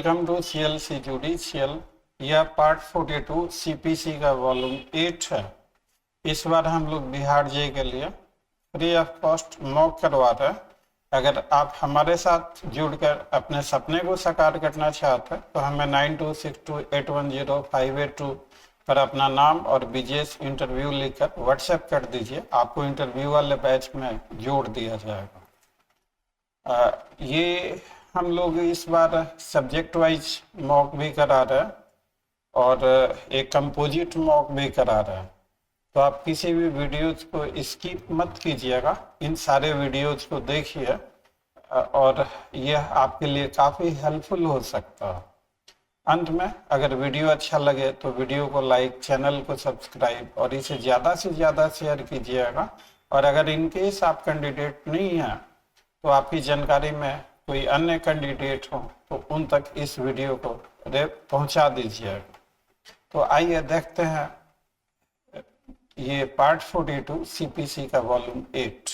Welcome to CLC judicial. यह part 42 CPC का volume 8 है। इस बार हम लोग बिहार जे के लिए फ्री ऑफ कॉस्ट मॉक करवा रहे हैं। अगर आप हमारे साथ जुड़कर अपने सपने को साकार करना चाहते हैं तो हमें 9262810582 पर अपना नाम और BGS इंटरव्यू लिखकर व्हाट्सएप कर दीजिए। आपको इंटरव्यू वाले बैच में जोड़ दिया जाएगा। ये हम लोग इस बार सब्जेक्ट वाइज मॉक भी करा रहे हैं और एक कंपोजिट मॉक भी करा रहे हैं। तो आप किसी भी वीडियोज को स्किप मत कीजिएगा, इन सारे वीडियोज को देखिए और यह आपके लिए काफ़ी हेल्पफुल हो सकता है। अंत में अगर वीडियो अच्छा लगे तो वीडियो को लाइक, चैनल को सब्सक्राइब और इसे ज़्यादा से ज़्यादा शेयर कीजिएगा। और अगर इनकेस आप कैंडिडेट नहीं हैं तो आपकी जानकारी में कोई अन्य कैंडिडेट हो तो उन तक इस वीडियो को पहुंचा दीजिएगा। तो आइए देखते हैं ये पार्ट 42 CPC का वॉल्यूम 8।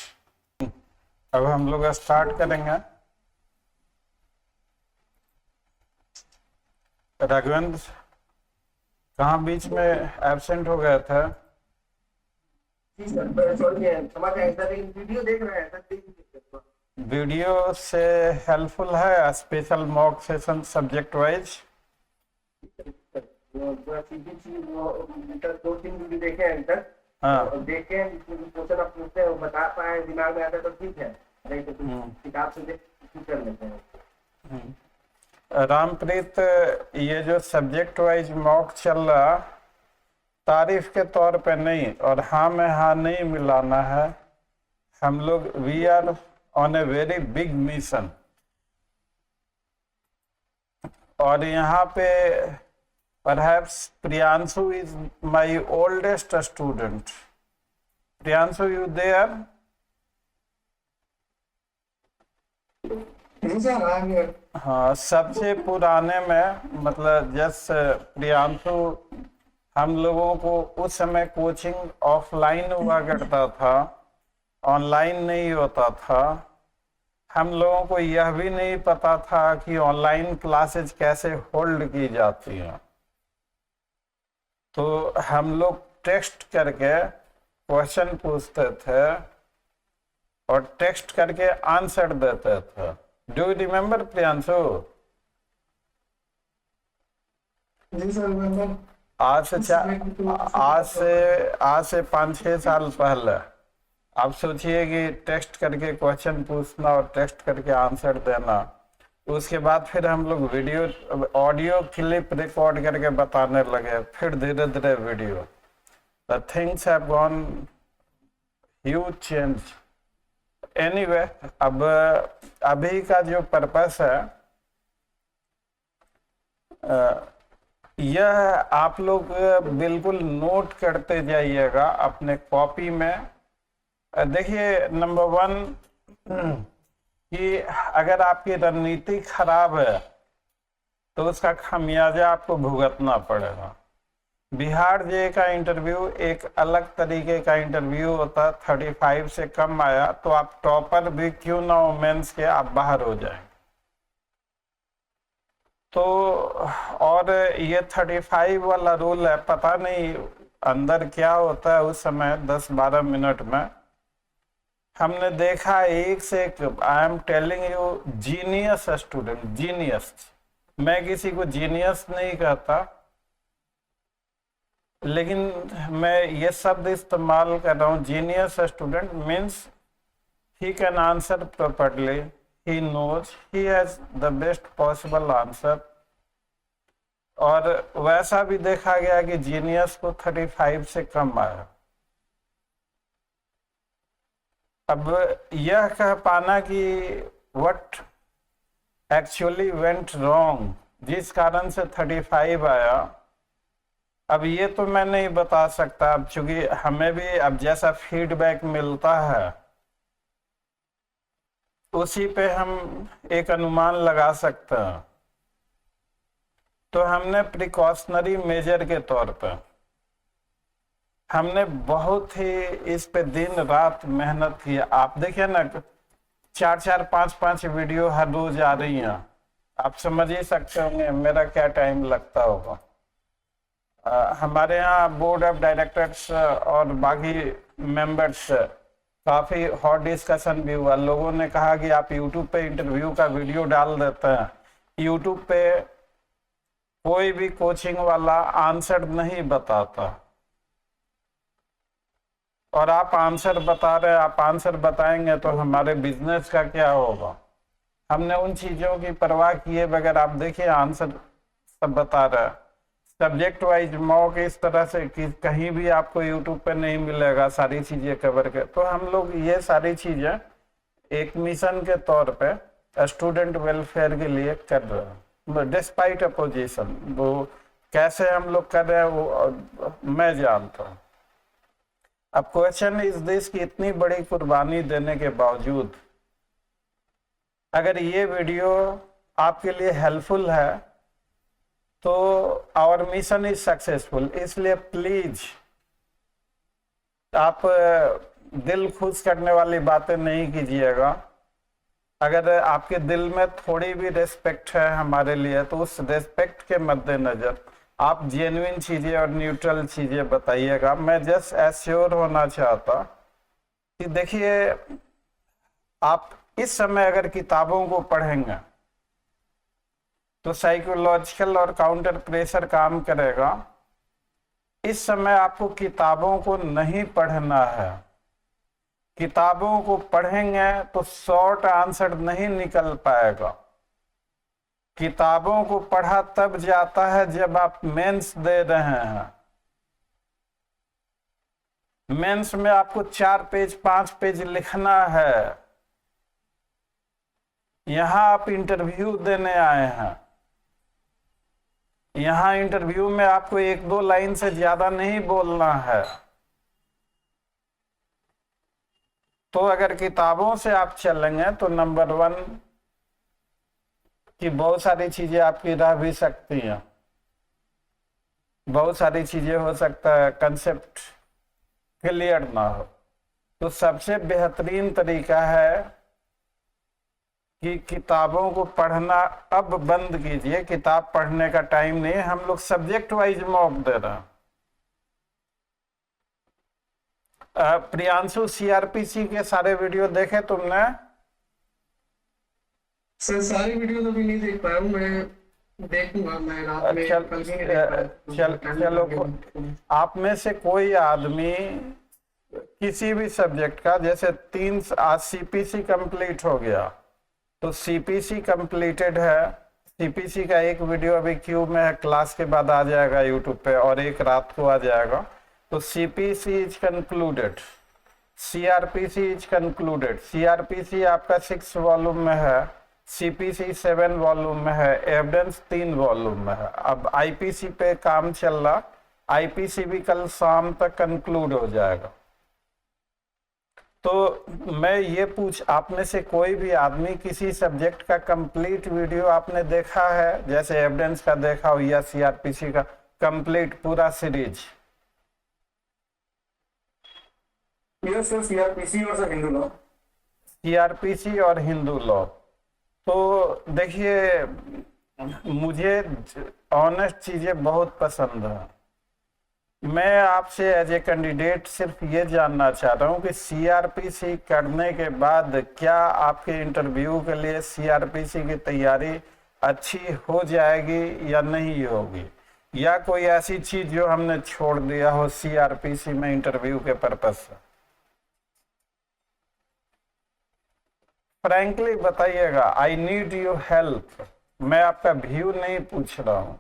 अब हम लोग स्टार्ट करेंगे। राघवेंद्र कहाँ बीच में एब्सेंट हो गया था? वीडियो देख रहे हैं। वीडियो से हेल्पफुल है special mock session subject wise. दो तीन वीडियो देखे हैं इधर। हाँ, देखे क्वेश्चन आप पूछते हैं, बता पाए, दिमाग में आता तो ठीक है, नहीं तो किताब से देख कर लेते हैं। रामप्रीत, ये जो सब्जेक्ट वाइज मॉक चल रहा, तारीफ के तौर पे नहीं और हाँ में हाँ नहीं मिलाना है। हम लोग we are on a very big mission और यहाँ पे perhaps Priyanshu is my oldest student. Priyanshu, you there? हाँ, सबसे पुराने में मतलब जैसे प्रियांशु, हम लोगों को उस समय कोचिंग ऑफलाइन हुआ करता था, ऑनलाइन नहीं होता था। हम लोगों को यह भी नहीं पता था कि ऑनलाइन क्लासेज कैसे होल्ड की जाती हैं। तो हम लोग टेक्स्ट करके क्वेश्चन पूछते थे और टेक्स्ट करके आंसर देते थे। Do you remember Priyanshu? आज से 5-6 साल पहले आप सोचिए कि टेक्स्ट करके क्वेश्चन पूछना और टेक्स्ट करके आंसर देना। उसके बाद फिर हम लोग वीडियो ऑडियो क्लिप रिकॉर्ड करके बताने लगे, फिर धीरे धीरे video. The things have gone huge change. Anyway, अब अभी का जो पर्पस है यह आप लोग बिल्कुल नोट करते जाइएगा अपने कॉपी में। देखिए, नंबर 1 कि अगर आपकी रणनीति खराब है तो उसका खामियाजा आपको भुगतना पड़ेगा। बिहार जे का इंटरव्यू एक अलग तरीके का इंटरव्यू होता। 35 से कम आया तो आप टॉपर भी क्यों ना हो मेंस के, आप बाहर हो जाएंगे। तो और ये 35 वाला रूल है, पता नहीं अंदर क्या होता है उस समय 10-12 मिनट में। हमने देखा एक से एक, I am telling you, genius student, genius. मैं किसी को जीनियस नहीं कहता, लेकिन मैं ये शब्द इस्तेमाल कर रहा हूँ। Genius student means he can answer properly, he knows, he has the best possible answer. और वैसा भी देखा गया कि जीनियस को 35 से कम आया। अब यह कह पाना कि व्हाट एक्चुअली वेंट रॉन्ग, जिस कारण से 35 आया, अब ये तो मैं नहीं बता सकता। अब चूंकि हमें भी अब जैसा फीडबैक मिलता है उसी पे हम एक अनुमान लगा सकते हैं। तो हमने प्रिकॉशनरी मेजर के तौर पर हमने बहुत ही इस पे दिन रात मेहनत की। आप देखिए ना, 4-4, 5-5 वीडियो हर रोज आ रही हैं आप समझ ही सकते होंगे मेरा क्या टाइम लगता होगा। हमारे यहाँ बोर्ड ऑफ डायरेक्टर्स और बाकी मेंबर्स काफ़ी हॉट डिस्कशन भी हुआ। लोगों ने कहा कि आप यूट्यूब पे इंटरव्यू का वीडियो डाल देते हैं, यूट्यूब पे कोई भी कोचिंग वाला आंसर नहीं बताता, और आप आंसर बता रहे हैं, आप आंसर बताएंगे तो हमारे बिजनेस का क्या होगा। हमने उन चीज़ों की परवाह किए बगैर, आप देखिए आंसर सब बता रहा है। सब्जेक्ट वाइज मॉक इस तरह से कि कहीं भी आपको यूट्यूब पे नहीं मिलेगा सारी चीज़ें कवर कर। तो हम लोग ये सारी चीज़ें एक मिशन के तौर पे स्टूडेंट वेलफेयर के लिए कर रहे हैं, डिस्पाइट अपोजिशन। वो कैसे हम लोग कर रहे हैं वो मैं जानता हूँ। अब क्वेश्चन इज दिस कि इतनी बड़ी कुर्बानी देने के बावजूद अगर ये वीडियो आपके लिए हेल्पफुल है तो आवर मिशन इज सक्सेसफुल। इसलिए प्लीज आप दिल खुश करने वाली बातें नहीं कीजिएगा। अगर आपके दिल में थोड़ी भी रिस्पेक्ट है हमारे लिए तो उस रिस्पेक्ट के मद्देनजर आप जेन्युइन चीजें और न्यूट्रल चीजें बताइएगा। मैं जस्ट एश्योर होना चाहता कि देखिए, आप इस समय अगर किताबों को पढ़ेंगे तो साइकोलॉजिकल और काउंटर प्रेशर काम करेगा। इस समय आपको किताबों को नहीं पढ़ना है। किताबों को पढ़ेंगे तो शॉर्ट आंसर नहीं निकल पाएगा। किताबों को पढ़ा तब जाता है जब आप मेंस दे रहे हैं। मेंस में आपको 4 पेज 5 पेज लिखना है। यहां आप इंटरव्यू देने आए हैं। यहां इंटरव्यू में आपको 1-2 लाइन से ज्यादा नहीं बोलना है। तो अगर किताबों से आप चलेंगे तो नंबर 1 कि बहुत सारी चीजें आपकी रह भी सकती हैं। बहुत सारी चीजें हो सकता है कंसेप्ट क्लियर ना हो। तो सबसे बेहतरीन तरीका है कि किताबों को पढ़ना अब बंद कीजिए। किताब पढ़ने का टाइम नहीं है। हम लोग सब्जेक्ट वाइज मॉक दे रहे हैं। प्रियांशु, सीआरपीसी के सारे वीडियो देखे तुमने? सर सारी वीडियो तो भी नहीं देख पाया हूँ, मैं देखूंगा। मैं रात में कल ही नहीं देख पाया। चलो, आप में से कोई आदमी किसी भी सब्जेक्ट का, जैसे 3 आज सीपीसी कंप्लीट हो गया तो सीपीसी कंप्लीटेड है। सीपीसी का एक वीडियो अभी क्यू में है, क्लास के बाद आ जाएगा यूट्यूब पे, और एक रात को आ जाएगा। तो CPC is concluded, CrPC is concluded. CrPC आपका 6 वॉल्यूम में है, सीपीसी 7 वॉल्यूम में है, एविडेंस 3 वॉल्यूम में है। अब आईपीसी पे काम चल रहा। आईपीसी भी कल शाम तक कंक्लूड हो जाएगा। तो मैं ये आप में से कोई भी आदमी किसी सब्जेक्ट का कंप्लीट वीडियो आपने देखा है, जैसे एविडेंस का देखा हो या सीआरपीसी का कंप्लीट पूरा सीरीज? यस सर, सीआरपीसी और सर हिंदू लॉ। सीआरपीसी और हिंदू लॉ। तो देखिए, मुझे ऑनेस्ट चीजें बहुत पसंद है। मैं आपसे एज ए कैंडिडेट सिर्फ ये जानना चाह रहा हूँ कि सीआरपीसी करने के बाद क्या आपके इंटरव्यू के लिए सीआरपीसी की तैयारी अच्छी हो जाएगी या नहीं होगी, या कोई ऐसी चीज जो हमने छोड़ दिया हो सीआरपीसी में इंटरव्यू के पर्पज से। फ्रैंकली बताइएगा, आई नीड योर हेल्प। मैं आपका व्यू नहीं पूछ रहा हूं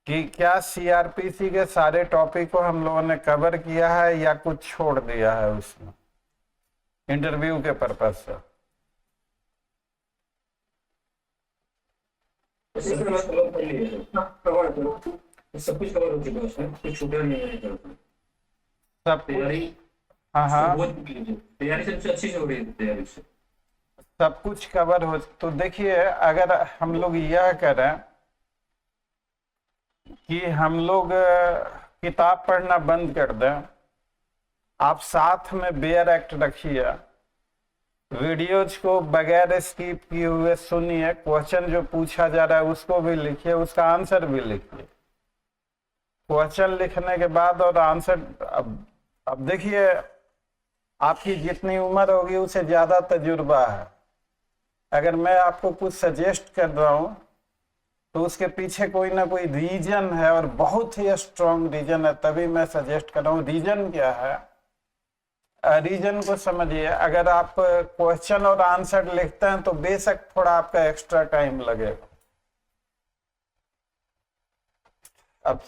कि क्या सीआरपीसी के सारे टॉपिक को हम लोगों ने कवर किया है या कुछ छोड़ दिया है उसमें इंटरव्यू के पर्पज से। सब कुछ कवर हो चुका है सर, कुछ छूटा नहीं है। सब तैयारी, हाँ, तैयारी सबसे अच्छी से हो रही है। तैयारी से सब कुछ कवर हो। तो देखिए, अगर हम लोग यह करें कि हम लोग किताब पढ़ना बंद कर दें, आप साथ में बेयर एक्ट रखिए, वीडियोज को बगैर स्किप किए हुए सुनिए, क्वेश्चन जो पूछा जा रहा है उसको भी लिखिए, उसका आंसर भी लिखिए। क्वेश्चन लिखने के बाद और आंसर, अब देखिए आपकी जितनी उम्र होगी उससे ज्यादा तजुर्बा है। अगर मैं आपको कुछ सजेस्ट कर रहा हूं तो उसके पीछे कोई ना कोई रीजन है, और बहुत ही स्ट्रॉन्ग रीजन है, तभी मैं सजेस्ट कर रहा हूं। रीजन क्या है, रीजन को समझिए। अगर आप क्वेश्चन और आंसर लिखते हैं तो बेशक थोड़ा आपका एक्स्ट्रा टाइम लगेगा। अब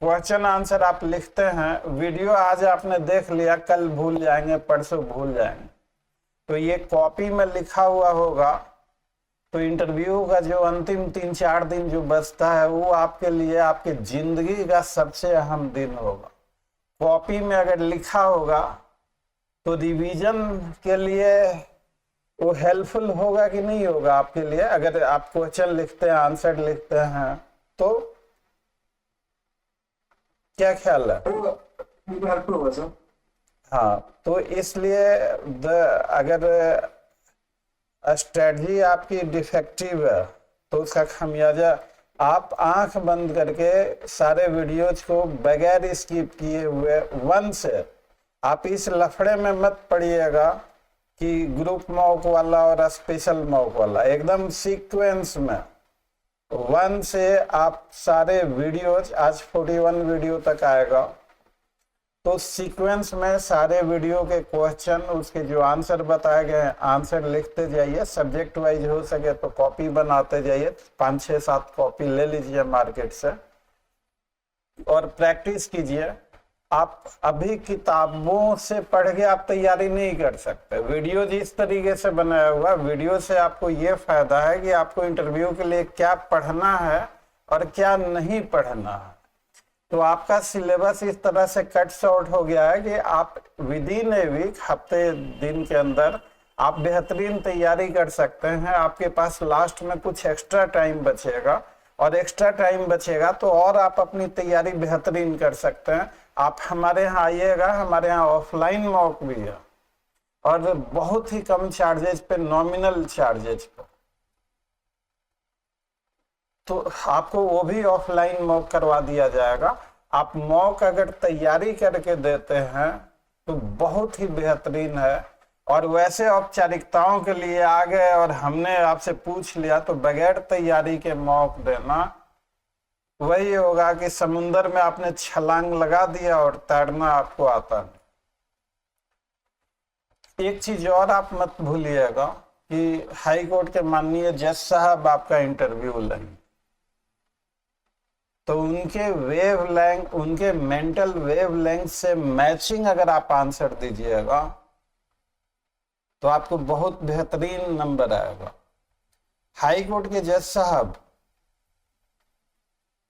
क्वेश्चन आंसर आप लिखते हैं, वीडियो आज आपने देख लिया, कल भूल जाएंगे, परसों भूल जाएंगे, तो ये कॉपी में लिखा हुआ होगा, तो इंटरव्यू का जो अंतिम 3-4 दिन जो बचता है वो आपके लिए आपकी जिंदगी का सबसे अहम दिन होगा। कॉपी में अगर लिखा होगा तो रिवीजन के लिए वो हेल्पफुल होगा कि नहीं होगा आपके लिए। अगर आप क्वेश्चन लिखते हैं, आंसर लिखते हैं, तो क्या ख्याल है? हेल्पफुल होगा सर। हाँ, तो इसलिए अगर स्ट्रेटजी आपकी डिफेक्टिव है तो उसका खामियाजा, आप आंख बंद करके सारे वीडियोज को बगैर स्किप किए हुए वन से, आप इस लफड़े में मत पड़िएगा कि ग्रुप मॉक वाला और स्पेशल मॉक वाला, एकदम सीक्वेंस में 1 से आप सारे वीडियोज, आज 41 वीडियो तक आएगा, तो सीक्वेंस में सारे वीडियो के क्वेश्चन, उसके जो आंसर बताए गए हैं, आंसर लिखते जाइए। सब्जेक्ट वाइज हो सके तो कॉपी बनाते जाइए, 5-6-7 कॉपी ले लीजिए मार्केट से और प्रैक्टिस कीजिए। आप अभी किताबों से पढ़ के आप तैयारी नहीं कर सकते। वीडियो जिस तरीके से बनाया हुआ, वीडियो से आपको ये फायदा है कि आपको इंटरव्यू के लिए क्या पढ़ना है और क्या नहीं पढ़ना है। तो आपका सिलेबस इस तरह से कट शॉर्ट हो गया है कि आप विद इन ए वीक, हफ्ते दिन के अंदर आप बेहतरीन तैयारी कर सकते हैं। आपके पास लास्ट में कुछ एक्स्ट्रा टाइम बचेगा, और एक्स्ट्रा टाइम बचेगा तो और आप अपनी तैयारी बेहतरीन कर सकते हैं। आप हमारे यहाँ आइएगा, हमारे यहाँ ऑफलाइन मॉक भी है और बहुत ही कम चार्जेज पे, नॉमिनल चार्जेज पे, तो आपको वो भी ऑफलाइन मॉक करवा दिया जाएगा। आप मॉक अगर तैयारी करके देते हैं तो बहुत ही बेहतरीन है। और वैसे औपचारिकताओं के लिए आ गए और हमने आपसे पूछ लिया, तो बगैर तैयारी के मॉक देना वही होगा कि समुंदर में आपने छलांग लगा दिया और तैरना आपको आता नहीं। एक चीज और आप मत भूलिएगा कि हाई कोर्ट के माननीय जज साहब आपका इंटरव्यू लेंगे, तो उनके वेवलेंथ, उनके मेंटल वेवलेंथ से मैचिंग अगर आप आंसर दीजिएगा तो आपको बहुत बेहतरीन नंबर आएगा। हाई कोर्ट के जज साहब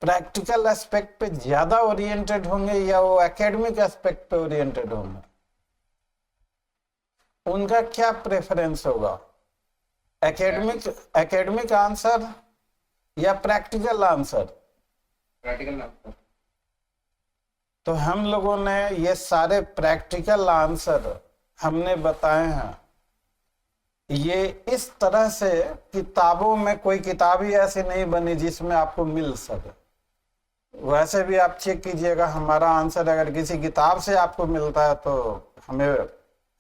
प्रैक्टिकल एस्पेक्ट पे ज्यादा ओरिएंटेड होंगे या वो एकेडमिक एस्पेक्ट पे ओरिएंटेड होंगे? उनका क्या प्रेफरेंस होगा, एकेडमिक आंसर या प्रैक्टिकल आंसर? Practical answer. तो हम लोगों ने ये सारे प्रैक्टिकल आंसर हमने बताए हैं। ये इस तरह से किताबों में कोई किताब ही ऐसी नहीं बनी जिसमें आपको मिल सके। वैसे भी आप चेक कीजिएगा, हमारा आंसर अगर किसी किताब से आपको मिलता है तो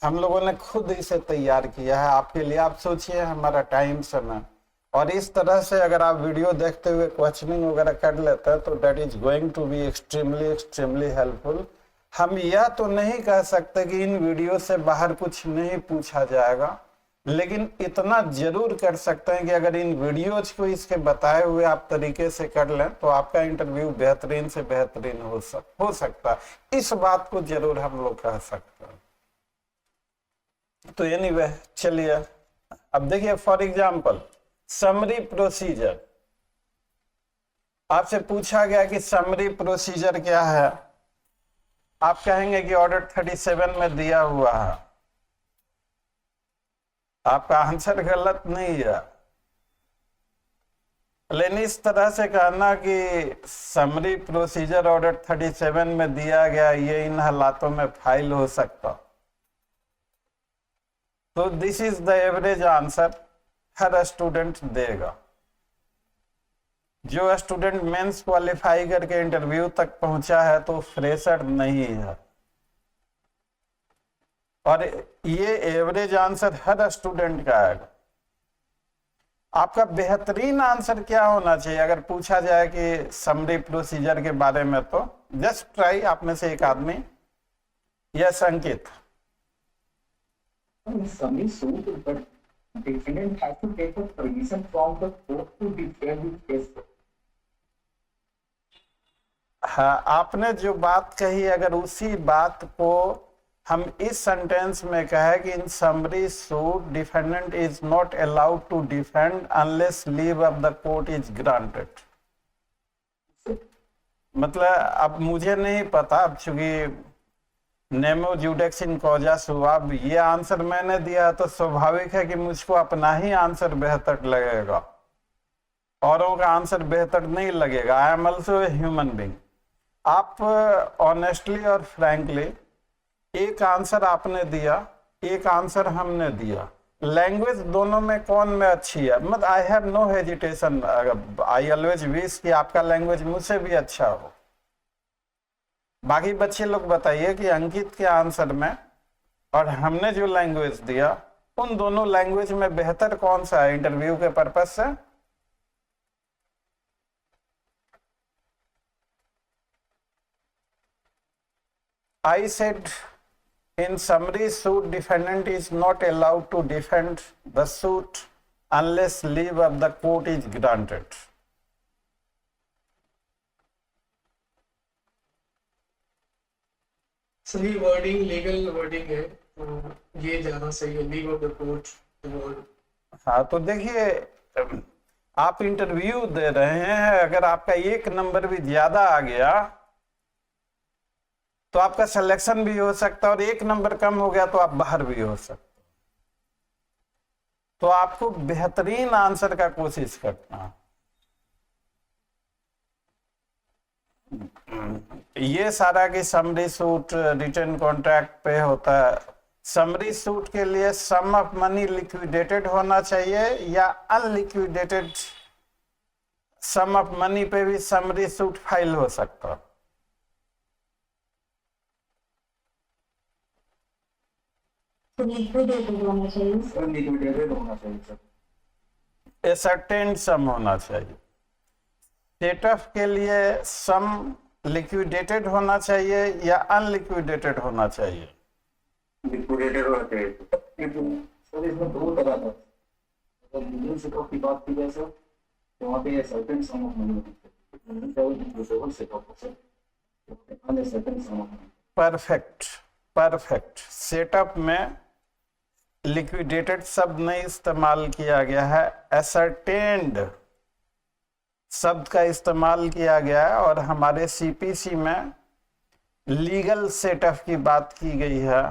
हम लोगों ने खुद इसे तैयार किया है आपके लिए। आप सोचिए हमारा टाइम, समय, और इस तरह से अगर आप वीडियो देखते हुए क्वेश्चनिंग वगैरह कर लेते हैं तो that is going to be extremely helpful. हम यह तो नहीं कह सकते कि इन वीडियो से बाहर कुछ नहीं पूछा जाएगा, लेकिन इतना जरूर कर सकते हैं कि अगर इन वीडियोज को इसके बताए हुए आप तरीके से कर लें तो आपका इंटरव्यू बेहतरीन से बेहतरीन हो सकता है। इस बात को जरूर हम लोग कह सकते हैं। तो एनीवे, चलिए अब देखिए, फॉर एग्जाम्पल समरी प्रोसीजर। आपसे पूछा गया कि समरी प्रोसीजर क्या है, आप कहेंगे कि ऑर्डर 37 में दिया हुआ है। आपका आंसर गलत नहीं है, लेकिन इस तरह से कहना कि समरी प्रोसीजर ऑर्डर 37 में दिया गया, ये इन हालातों में फाइल हो सकता, तो this is the average answer her student देगा। जो स्टूडेंट मेंस क्वालिफाई करके इंटरव्यू तक पहुंचा है तो फ्रेशर नहीं है। और ये एवरेज आंसर हर स्टूडेंट का आएगा। आपका बेहतरीन आंसर क्या होना चाहिए अगर पूछा जाए कि समरी प्रोसीजर के बारे में, तो जस्ट ट्राई, आप में से एक आदमी। Yes Ankit. Summary suit, but defendant has to take a permission from the court to defend his case. हाँ, आपने जो बात कही अगर उसी बात को हम इस सेंटेंस में कहें कि in summary suit defendant is not allowed to defend unless leave of the court is granted, मतलब अब मुझे नहीं पता, अब चूंकि नेमो जुडेक्स इन कॉजा हुआ, अब ये आंसर मैंने दिया तो स्वाभाविक है कि मुझको अपना ही आंसर बेहतर लगेगा, औरों का आंसर बेहतर नहीं लगेगा। आई am also a human being. आप ऑनेस्टली और फ्रैंकली, एक आंसर आपने दिया, एक आंसर हमने दिया, लैंग्वेज दोनों में कौन में अच्छी है? मतलब I have no hesitation, I always wish कि आपका लैंग्वेज मुझसे भी अच्छा हो। बाकी बच्चे लोग बताइए कि अंकित के आंसर में और हमने जो लैंग्वेज दिया, उन दोनों लैंग्वेज में बेहतर कौन सा है इंटरव्यू के पर्पस से? I said in summary suit defendant is not allowed to defend the suit unless leave of the court is granted. सही वर्डिंग लीगल वर्डिंग है, तो ये ज्यादा सही है, leave of the court word. हाँ, तो देखिए आप इंटरव्यू दे रहे हैं, अगर आपका एक नंबर भी ज्यादा आ गया तो आपका सिलेक्शन भी हो सकता है, और एक नंबर कम हो गया तो आप बाहर भी हो सकते। तो आपको बेहतरीन आंसर का कोशिश करना। ये सारा की समरी सूट रिटर्न कॉन्ट्रैक्ट पे होता है। समरी सूट के लिए सम ऑफ मनी लिक्विडेटेड होना चाहिए या अनलिक्विडेटेड सम ऑफ मनी पे भी समरी सूट फाइल हो सकता है। लिक्विडेटेड होना चाहिए सर लिक्विडेटेड होना चाहिए सर। ए सर्टेन सम होना चाहिए। सेट ऑफ के लिए सम लिक्विडेटेड होना चाहिए या अनलिक्विडेटेड होना चाहिए? लिक्विडेटेड होना चाहिए सर। इसमें दो तरह का, अगर लीगल सेट ऑफ की बात की जाए सर तो वहाँ पे certain some of money perfect perfect. Setup में लिक्विडेटेड शब्द नहीं इस्तेमाल किया गया है, एसर्टेन्ड शब्द का इस्तेमाल किया गया है। और हमारे सीपीसी में लीगल सेटअप की बात की गई है।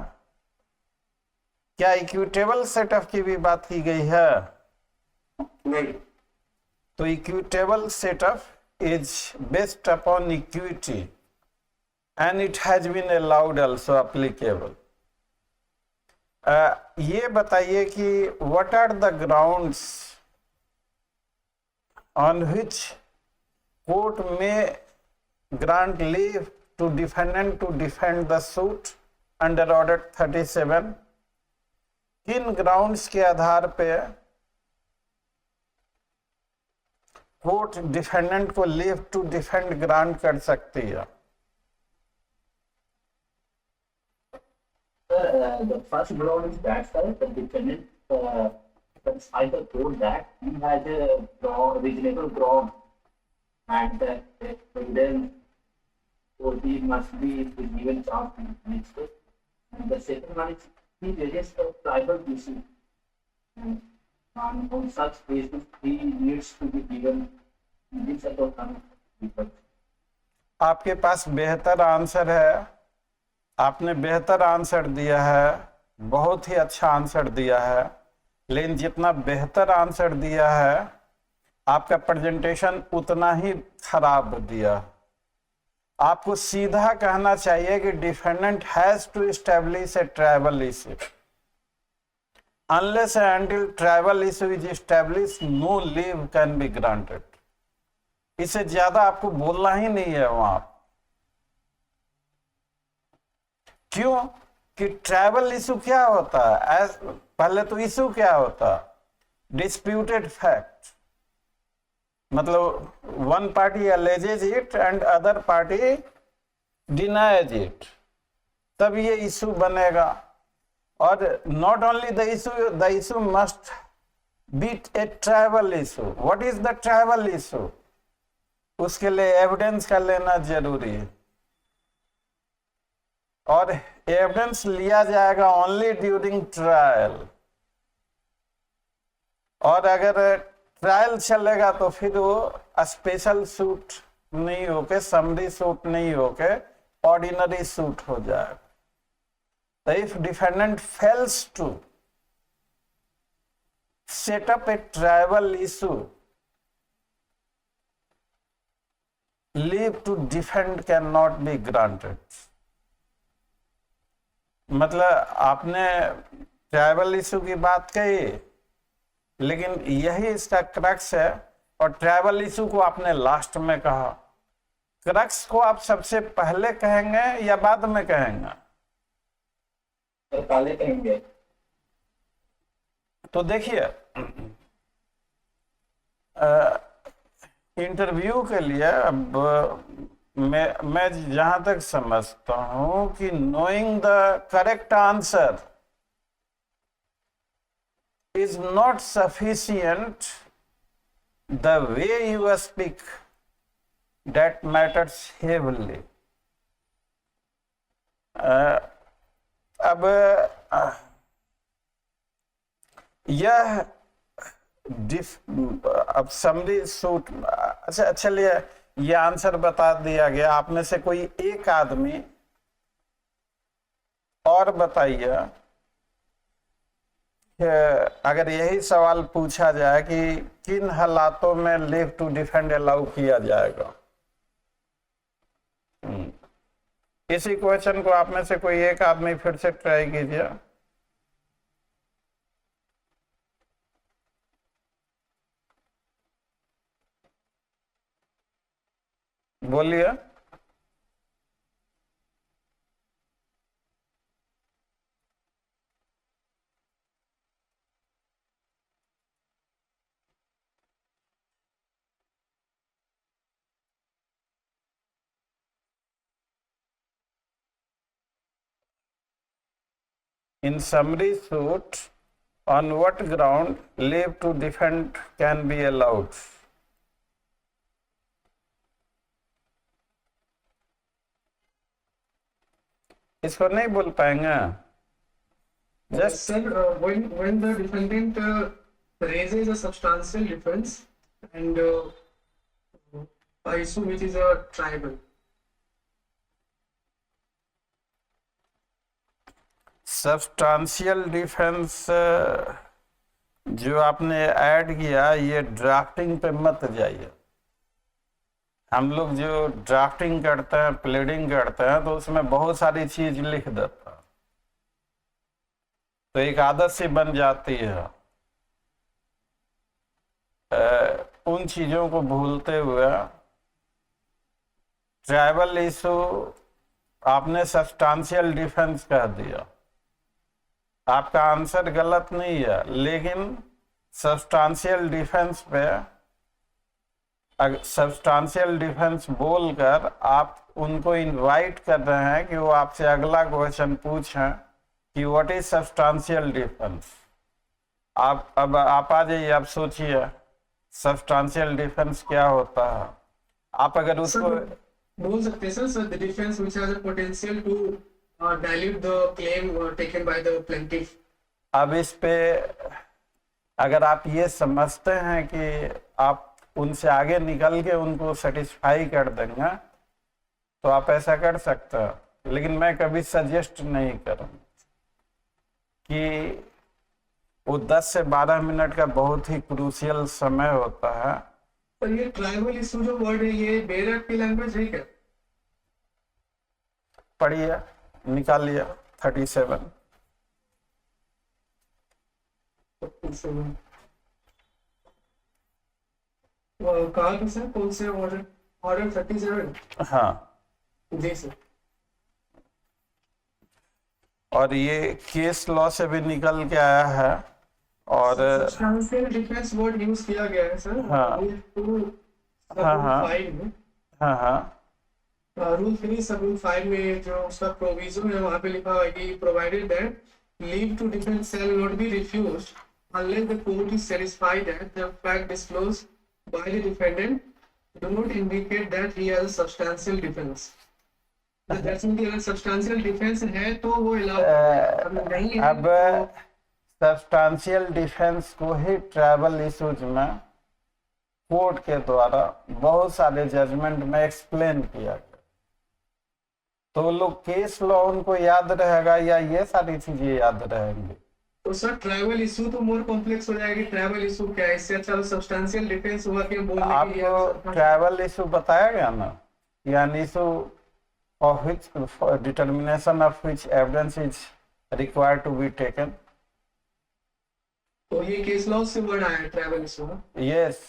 क्या इक्विटेबल सेटअप की भी बात की गई है? नहीं। तो equitable setup is based upon equity and it has been allowed also applicable. ये बताइए कि what are the grounds on which court may grant leave to defendant to defend the suit under order 37? किन grounds के आधार पे court defendant को leave to defend grant कर सकती है? The first ground is that sir, the defendant satisfies the court that he has a reasonable ground and that then he must be given chance to finish it. And the second one is he raises a tribal issue, and on such basis he needs to be given this set of people. आपके पास बेहतर answer है, आपने बेहतर answer दिया है, बहुत ही अच्छा answer दिया है, लेकिन जितना बेहतर आंसर दिया है आपका प्रेजेंटेशन उतना ही खराब दिया। आपको सीधा कहना चाहिए कि defendant has to establish a triable issue. unless and until tribal issue is established, no leave can be granted. इससे ज्यादा आपको बोलना ही नहीं है वहां। क्यों? कि ट्राइबल इशू क्या होता है? पहले तो इशू क्या होता? डिस्प्यूटेड फैक्ट, मतलब one party alleges it and other party denies it, तब ये इशू बनेगा। और not only the issue must be a triable issue. What is the triable issue? उसके लिए एविडेंस का लेना जरूरी है, और एविडेंस लिया जाएगा ओनली ड्यूरिंग ट्रायल। और अगर ट्रायल चलेगा तो फिर वो स्पेशल सूट नहीं होके, समरी सूट नहीं होके, ऑर्डिनरी सूट हो जाएगा। तो if defendant fails to set up a triable issue, leave to defend can not be granted. मतलब आपने ट्राइबल इशू की बात कही, लेकिन यही इसका क्रक्स है, और ट्राइबल इशू को आपने लास्ट में कहा। क्रक्स को आप सबसे पहले कहेंगे या बाद में कहेंगे? तो पहले कहेंगे। तो देखिए, इंटरव्यू के लिए अब मैं जहां तक समझता हूं कि knowing the correct answer is not sufficient. The way you speak, that matters heavily. अब यह अब समरी सूट, अच्छा चलिए ये आंसर बता दिया गया। आप में से कोई एक आदमी और बताइए, अगर यही सवाल पूछा जाए कि किन हालातों में लीव टू डिफेंड अलाउ किया जाएगा, इसी क्वेश्चन को आप में से कोई एक आदमी फिर से ट्राई कीजिए। बोलिए। In summary suit, on what ground leave to defend can be allowed? इसको नहीं बोल पाएंगे? Just sir, when the defendant raises a substantial defense and a issue which is a tribal. Substantial defence जो आपने add किया, ये drafting पे मत जाइए। हम लोग जो ड्राफ्टिंग करते हैं, प्लेडिंग करते हैं, तो उसमें बहुत सारी चीज लिख देता है, तो एक आदत सी बन जाती है। उन चीजों को भूलते हुए ट्राइबल इशू आपने सब्सटेंशियल डिफेंस कह दिया। आपका आंसर गलत नहीं है, लेकिन सब्सटेंशियल डिफेंस पे सब्सटेंशियल डिफेंस बोलकर आप उनको इनवाइट कर रहे हैं कि वो आपसे अगला क्वेश्चन पूछें कि व्हाट इज सब्सटेंशियल डिफेंस। आप अब आप आ जाइए, आप सोचिए सब्सटेंशियल डिफेंस क्या होता है। आप अगर उसको बोल सकते हैं sir, the defence which has a potential to dilute the claim taken by the plaintiff. अब इस पे अगर आप ये समझते हैं कि आप उनसे आगे निकल के उनको सेटिस्फाई कर देंगे, तो आप ऐसा कर सकते हैं, लेकिन मैं कभी सजेस्ट नहीं करूँगा कि वो 10 से 12 मिनट का बहुत ही क्रूशियल समय होता है। पर ये ट्राइबल इशू जो वर्ड है, ये बेरट की लैंग्वेज है क्या? पढ़िए, निकालिए 37। कहाँ पे सर, कौन से ऑर्डर? ऑर्डर 37। हाँ, जी सर। और ये केस लॉ से भी निकल के आया है। और सब्सटेंशियल डिफेंस वर्ड यूज किया गया है सर। हाँ। हाँ। 5 में, हाँ हाँ रूल 3 सब रूल 5 में जो उसका प्रोविजन है वहाँ पे लिखा हुआ है कि provided that leave to defend shall not be refused unless the court is satisfied that the fact disclosed by the defendant do not indicate that he has a substantial defense. That's mean अगर substantial defense है तो वो allow नहीं है। अब substantial defence को ही tribal issues में court के द्वारा बहुत सारे जजमेंट में एक्सप्लेन किया गया। तो लोग केस लॉ उनको याद रहेगा या ये सारी चीजें याद रहेंगी? तो सर ट्राइबल इशू तो मोर कॉम्प्लेक्स हो जाएगी। ट्राइबल इशू क्या है, इससे अच्छा सब्सटेंशियल डिफेंस हुआ कि बोलने के लिए आपको ट्राइबल इशू बताया गया ना, यानी issue of which determination of which evidence is required to be taken. तो ये केस लॉ से वर्ड आया है triable issue. Yes,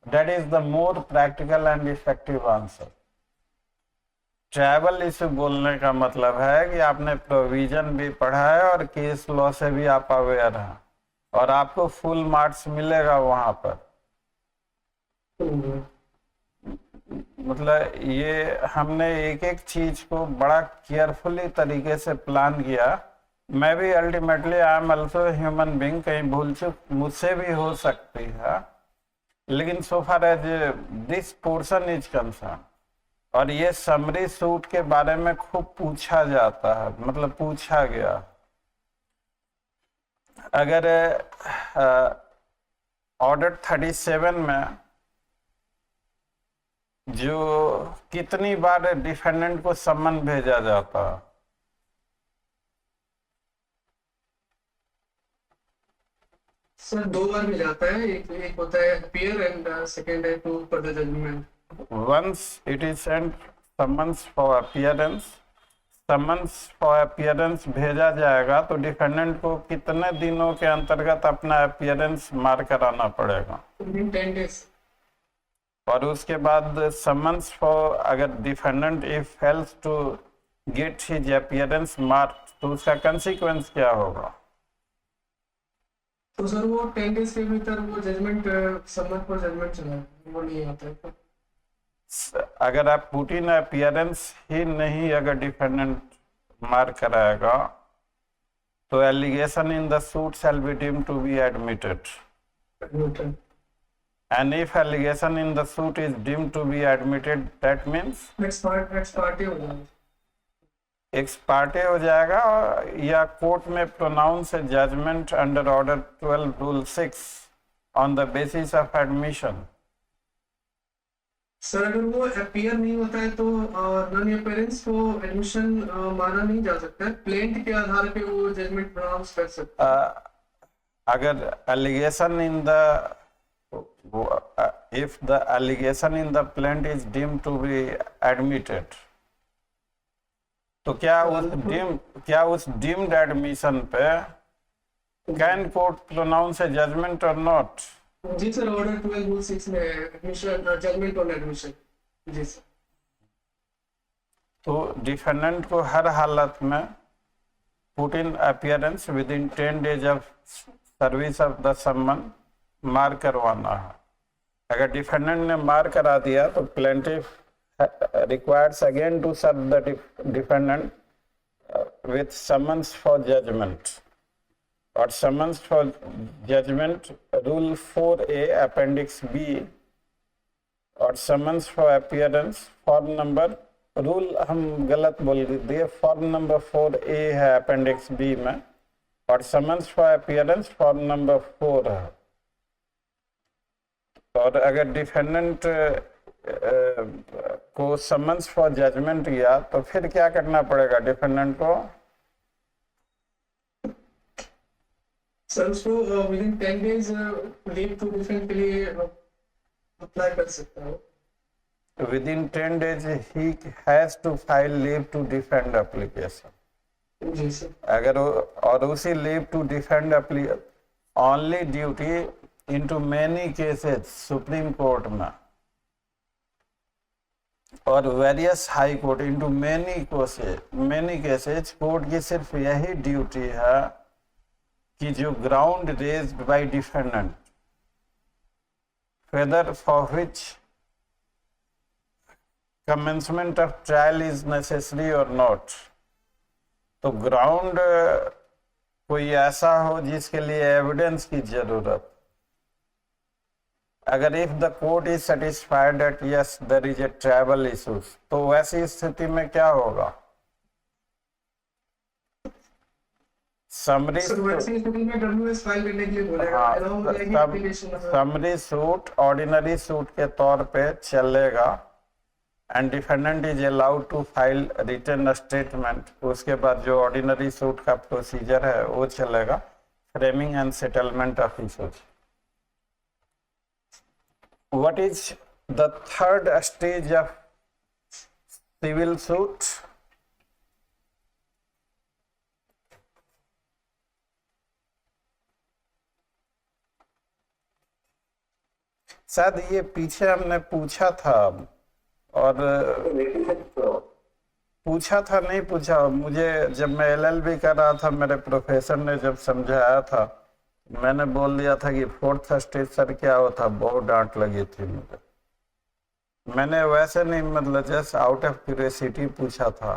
that is the more practical and effective answer. Triable issue बोलने का मतलब है कि आपने प्रोविजन भी पढ़ा है और केस लॉ से भी आप अवेयर हैं और आपको फुल मार्क्स मिलेगा वहां पर। मतलब ये हमने एक एक चीज को बड़ा केयरफुली तरीके से प्लान किया। मैं भी ultimately I am also human being, कहीं भूल चूक मुझसे भी हो सकती है, लेकिन so far as this portion is concern. और ये समरी सूट के बारे में खूब पूछा जाता है, मतलब पूछा गया। अगर ऑर्डर 37 में जो कितनी बार डिफेंडेंट को सम्मन भेजा जाता है? सर 2 बार मिल जाता है, एक होता है अपीयर एंड सेकंड है to further judgement. Once it is sent summons for appearance, summons for appearance भेजा जाएगा तो डिफेंडेंट को कितने दिनों के अंतर्गत अपना अपीयरेंस मार कराना पड़ेगा? 10 days। और उसके बाद summons for अगर defendant if fails to get his appearance mark तो उसका कंसिक्वेंस क्या होगा? तो सर वो 10 days के भीतर वो जजमेंट सम्मन पर जजमेंट चला वो नहीं आता है। अगर आप पुट इन अपीयरेंस ही नहीं अगर डिफेंडेंट मार कराएगा तो allegation in the suit shall be deemed to be admitted, and if allegation in the suit is deemed to be admitted that means ex parte हो जाएगा। एक्स पार्टी हो जाएगा या कोर्ट में pronounce a judgment under order 12 rule 6 on the basis of admission. Sir अगर वो appear नहीं होता है तो नॉन अपीयरेंस को एडमिशन माना नहीं जा सकता है, प्लेंट के आधार पे वो जजमेंट प्रोनाउंस कर सकता है। अगर allegation in the if the allegation in the plaint is deemed to be admitted तो क्या उस deemed admission पे can court pronounce a judgment or not? जी सर, ऑर्डर 12 रूल 6 में एडमिशन जजमेंट ऑन एडमिशन। जी सर। तो defendant को हर हालत में put in appearance within 10 days of service of the summon मार करवाना है। अगर डिफेंडेंट ने मार करा दिया तो plaintiff requires again to serve the defendant with summons for judgment or summons for judgment rule 4A appendix B और summons for appearance form number rule हम गलत बोल दिए, form number 4A है appendix B में और summons for appearance form number 4 है। और अगर डिफेंडेंट को समन्स फॉर जजमेंट किया तो फिर क्या करना पड़ेगा डिफेंडेंट को? सर उसको within 10 days leave to defend के लिए अप्लाई कर सकता है। विद इन 10 days ही has to file leave to defend application. जी सर। अगर और उसी leave to defend only duty into many cases supreme court में और various high court into many cases court की सिर्फ यही ड्यूटी है कि जो ground raised by defendant whether for which commencement of trial is necessary or not, तो ग्राउंड कोई ऐसा हो जिसके लिए एविडेंस की जरूरत, अगर if the court is satisfied that yes there is a triable issues, तो वैसी स्थिति में क्या होगा? समरी सूट ऑर्डिनरी सूट के तौर पे चलेगा and defendant is allowed to file written statement. उसके बाद जो ऑर्डिनरी सूट का प्रोसीजर है वो चलेगा, framing and settlement of issues. What is the third stage of civil suit? शायद ये पीछे हमने पूछा था और नहीं पूछा, मुझे जब मैं एलएलबी कर रहा था मेरे प्रोफेसर ने जब समझाया था मैंने बोल दिया था कि फोर्थ स्टेज सर क्या होता, बहुत डांट लगी थी मुझे। मैंने वैसे नहीं, मतलब जस्ट आउट ऑफ क्यूरियोसिटी पूछा था,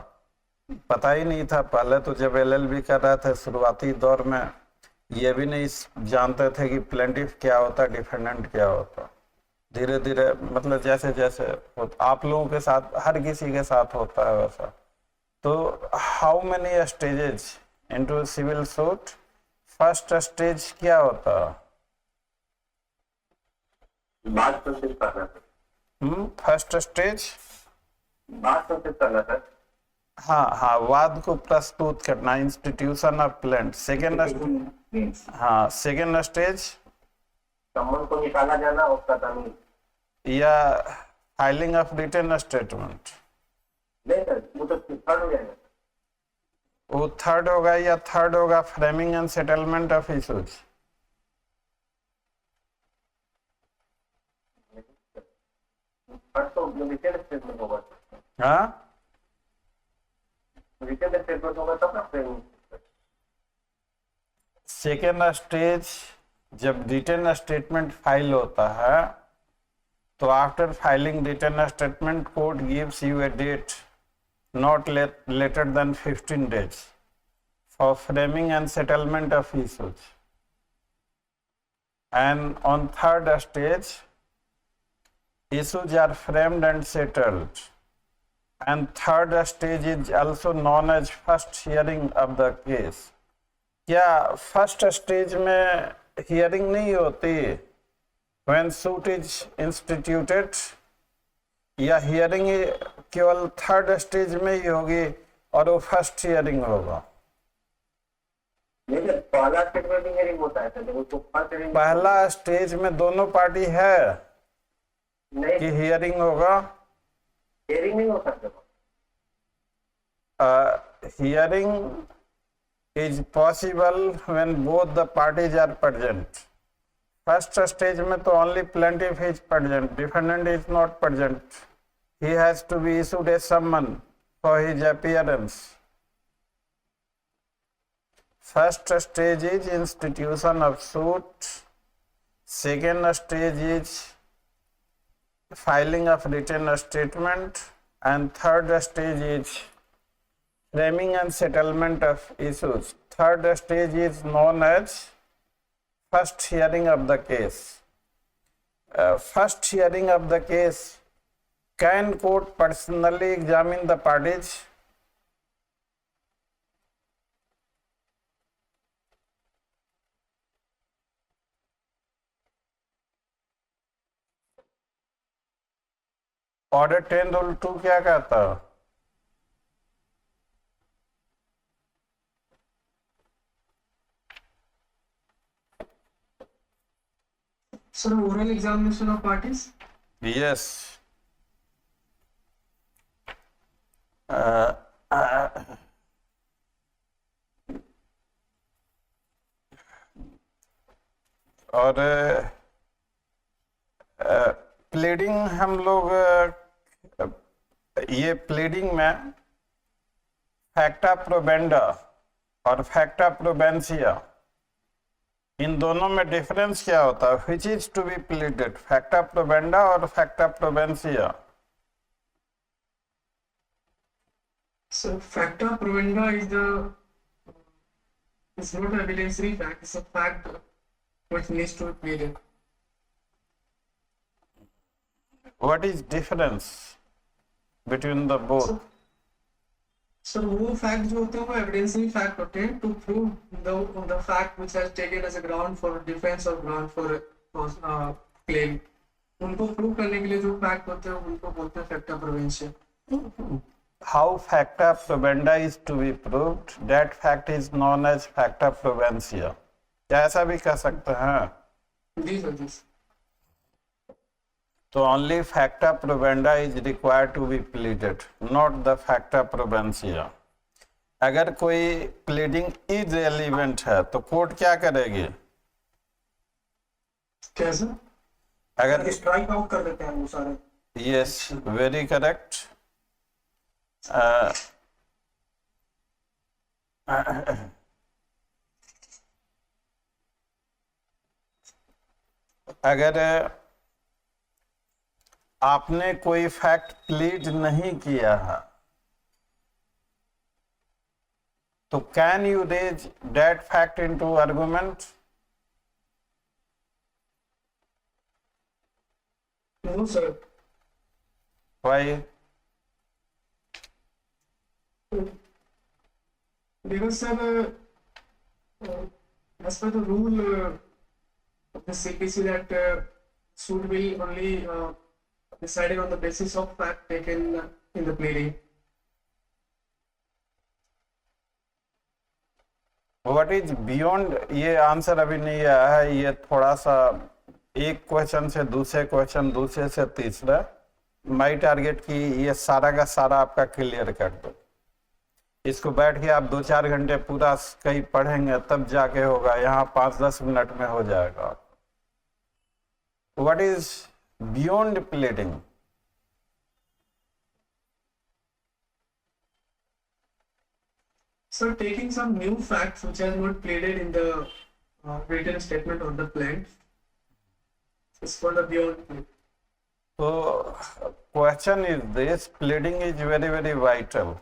पता ही नहीं था पहले। तो जब एलएलबी कर रहा था शुरुआती दौर में ये भी नहीं जानते थे कि प्लेंटिफ क्या होता, डिफेंडेंट क्या होता। धीरे धीरे मतलब जैसे जैसे आप लोगों के साथ, हर किसी के साथ होता है वैसा। तो how many stages into civil suit? First stage क्या होता? फर्स्ट स्टेज हाँ, वाद को प्रस्तुत करना, institution of plaint. Second stage summon को निकाला जाना, उसका कानून या फाइलिंग ऑफ रिटन स्टेटमेंट। नहीं सर, वो तो थर्ड हो जाएगा। वो थर्ड होगा या थर्ड होगा framing and settlement of issues. First तो रिटन स्टेटमेंट होगा। हाँ, रिटन स्टेटमेंट होगा तब ना फ्रेमिंग। सेकेंड स्टेज जब रिटन स्टेटमेंट फाइल होता है तो after filing written statement court gives you a date not later than 15 days for framing and settlement of issues. And on third stage, issues are framed and settled. And third stage is also known as first hearing of the case. क्या first stage में hearing नहीं होती when suit is instituted, या hearing केवल third stage में ही होगी और वो फर्स्ट हियरिंग होगा? पहला स्टेज में भी हियरिंग होता है तो पहला स्टेज में दोनों पार्टी है नहीं कि हियरिंग होगा? हियरिंग नहीं हो सकता। Hearing is possible when both the parties are present. First stage में तो only plaintiff is present, defendant is not present. He has to be issued a summon for his appearance. First stage is institution of suit. Second stage is filing of written statement. And third stage is framing and settlement of issues. Third stage is known as first hearing of the case. First hearing of the case. Can court personally examine the parties? Order 10 rule 2 क्या कहता? Sir, oral examination of parties? Yes. और pleading हम लोग ये pleading में फैक्टा प्रोबेंडा और फैक्टा प्रोबेंसिया, इन दोनों में डिफरेंस क्या होता है? Which is to be pleaded, फैक्टा प्रोबेंडा और फैक्टा प्रोबेंसिया? So facta provenda is not a evidentiary fact, it's a fact which needs to be pleaded. What is difference between the both? So वो fact जो होते हैं वो evidentiary fact होते हैं to prove the fact which has taken as a ground for defense or ground for claim. उनको prove करने के लिए जो fact होते हैं उनको बोलते हैं facta proventia. How facta probenda is to be proved, that fact is known as facta probensia. क्या ऐसा भी कह सकते हैं? जी सर, जी. तो only facta probenda is required to be pleaded, not the facta probensia. अगर कोई pleading irrelevant है तो कोर्ट क्या करेगी? कैसे? अगर स्ट्राइक आउट कर देते हैं वो सारे. yes, very correct. अगर आपने कोई फैक्ट प्लीड नहीं किया है तो can you raise that fact into argument? No sir. Why? Because sir, as per the rule of the CPC that suit will only decided on the basis of fact taken in the pleading. What is beyond, ये answer अभी नहीं आया है, ये थोड़ा सा एक question से दूसरे क्वेश्चन, दूसरे से तीसरा, माई टारगेट की ये सारा का सारा आपका क्लियर कर दो. इसको बैठ के आप 2-4 घंटे पूरा कहीं पढ़ेंगे तब जाके होगा, यहाँ 5-10 मिनट में हो जाएगा. What is beyond pleading? So taking some new facts which are not pleaded in the written statement of the plaintiff is for the beyond plea. So question is this, pleading is very very vital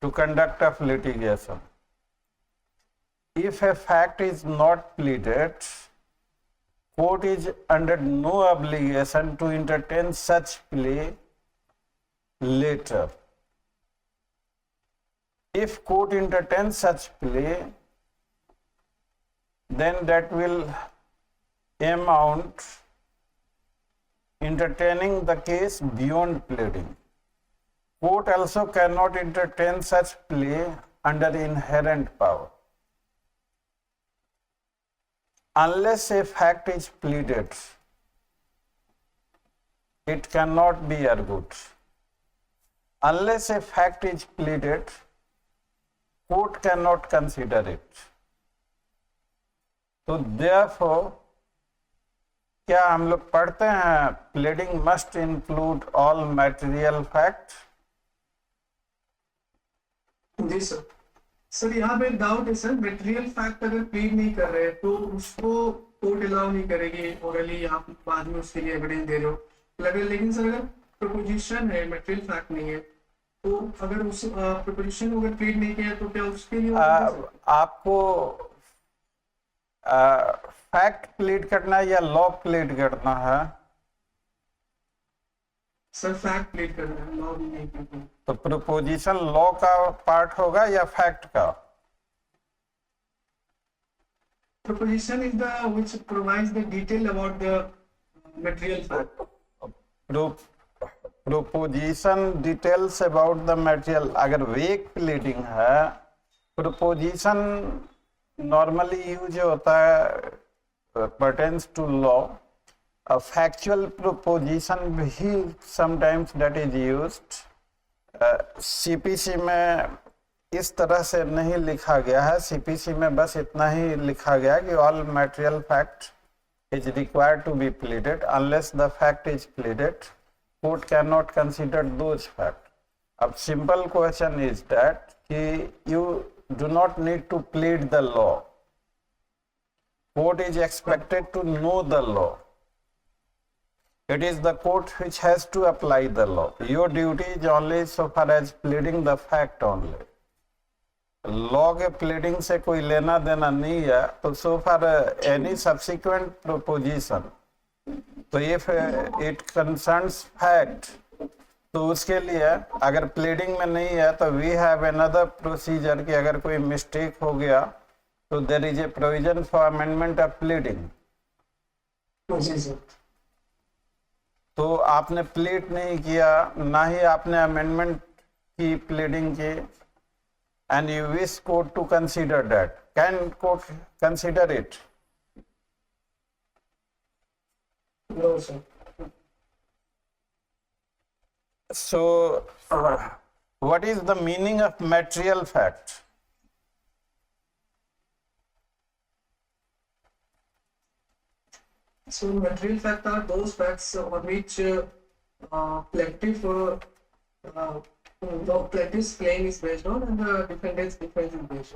to conduct of litigation. If a fact is not pleaded, court is under no obligation to entertain such plea later. If court entertains such plea, then that will amount entertaining the case beyond pleading. Court also cannot entertain such plea under inherent power. Unless a fact is pleaded, it cannot be argued. Unless a fact is pleaded, court cannot consider it. So therefore, क्या हम लोग पढ़ते हैं pleading must include all material facts? जी sir. Sir यहाँ पे doubt है sir, material fact अगर plead नहीं कर रहे हैं तो उसको कोर्ट अलाउ नहीं करेगी, ओरली आप बाद में उसके लिए एविडेंस दे रहे हो. लेकिन सर अगर प्रोपोजिशन है, मटेरियल फैक्ट नहीं है, तो अगर उस प्रोपोजिशन को अगर प्लीड नहीं किया तो क्या उसके लिए आपको फैक्ट प्लीड करना है या लॉ प्लीड करना है? सर फैक्ट प्लीड करना है, लॉ भी नहीं करना. तो प्रोपोजिशन लॉ का पार्ट होगा या फैक्ट का? Proposition is the which provides the detail about the material fact. Proposition details about the material. अगर वेक प्लीडिंग है, प्रोपोजिशन नॉर्मली यूज होता है pertains to law. A factual proposition भी sometimes that is used. CPC में इस तरह से नहीं लिखा गया है, सीपीसी में बस इतना ही लिखा गया कि all material fact is required to be pleaded unless the fact is pleaded court can not consider those fact. अब सिंपल क्वेश्चन इज दैट कि you do not need to plead the law, court is expected to know the law. It is the court which has to apply the law. Your duty is only so far as pleading the fact only. Law के pleading से कोई लेना देना नहीं है, तो so far any subsequent proposition, तो if it concerns fact, तो उसके लिए अगर pleading में नहीं है तो we have another procedure कि अगर कोई mistake हो गया तो there is a provision for amendment of pleading. जी सर। तो आपने प्लीड नहीं किया, ना ही आपने अमेंडमेंट की प्लीडिंग की, and you wish court to consider that, can court consider it? No sir. So what is the meaning of material fact? So material facts are those facts on which plaintiff the plaintiff's claim is based on and the defendant's defense is based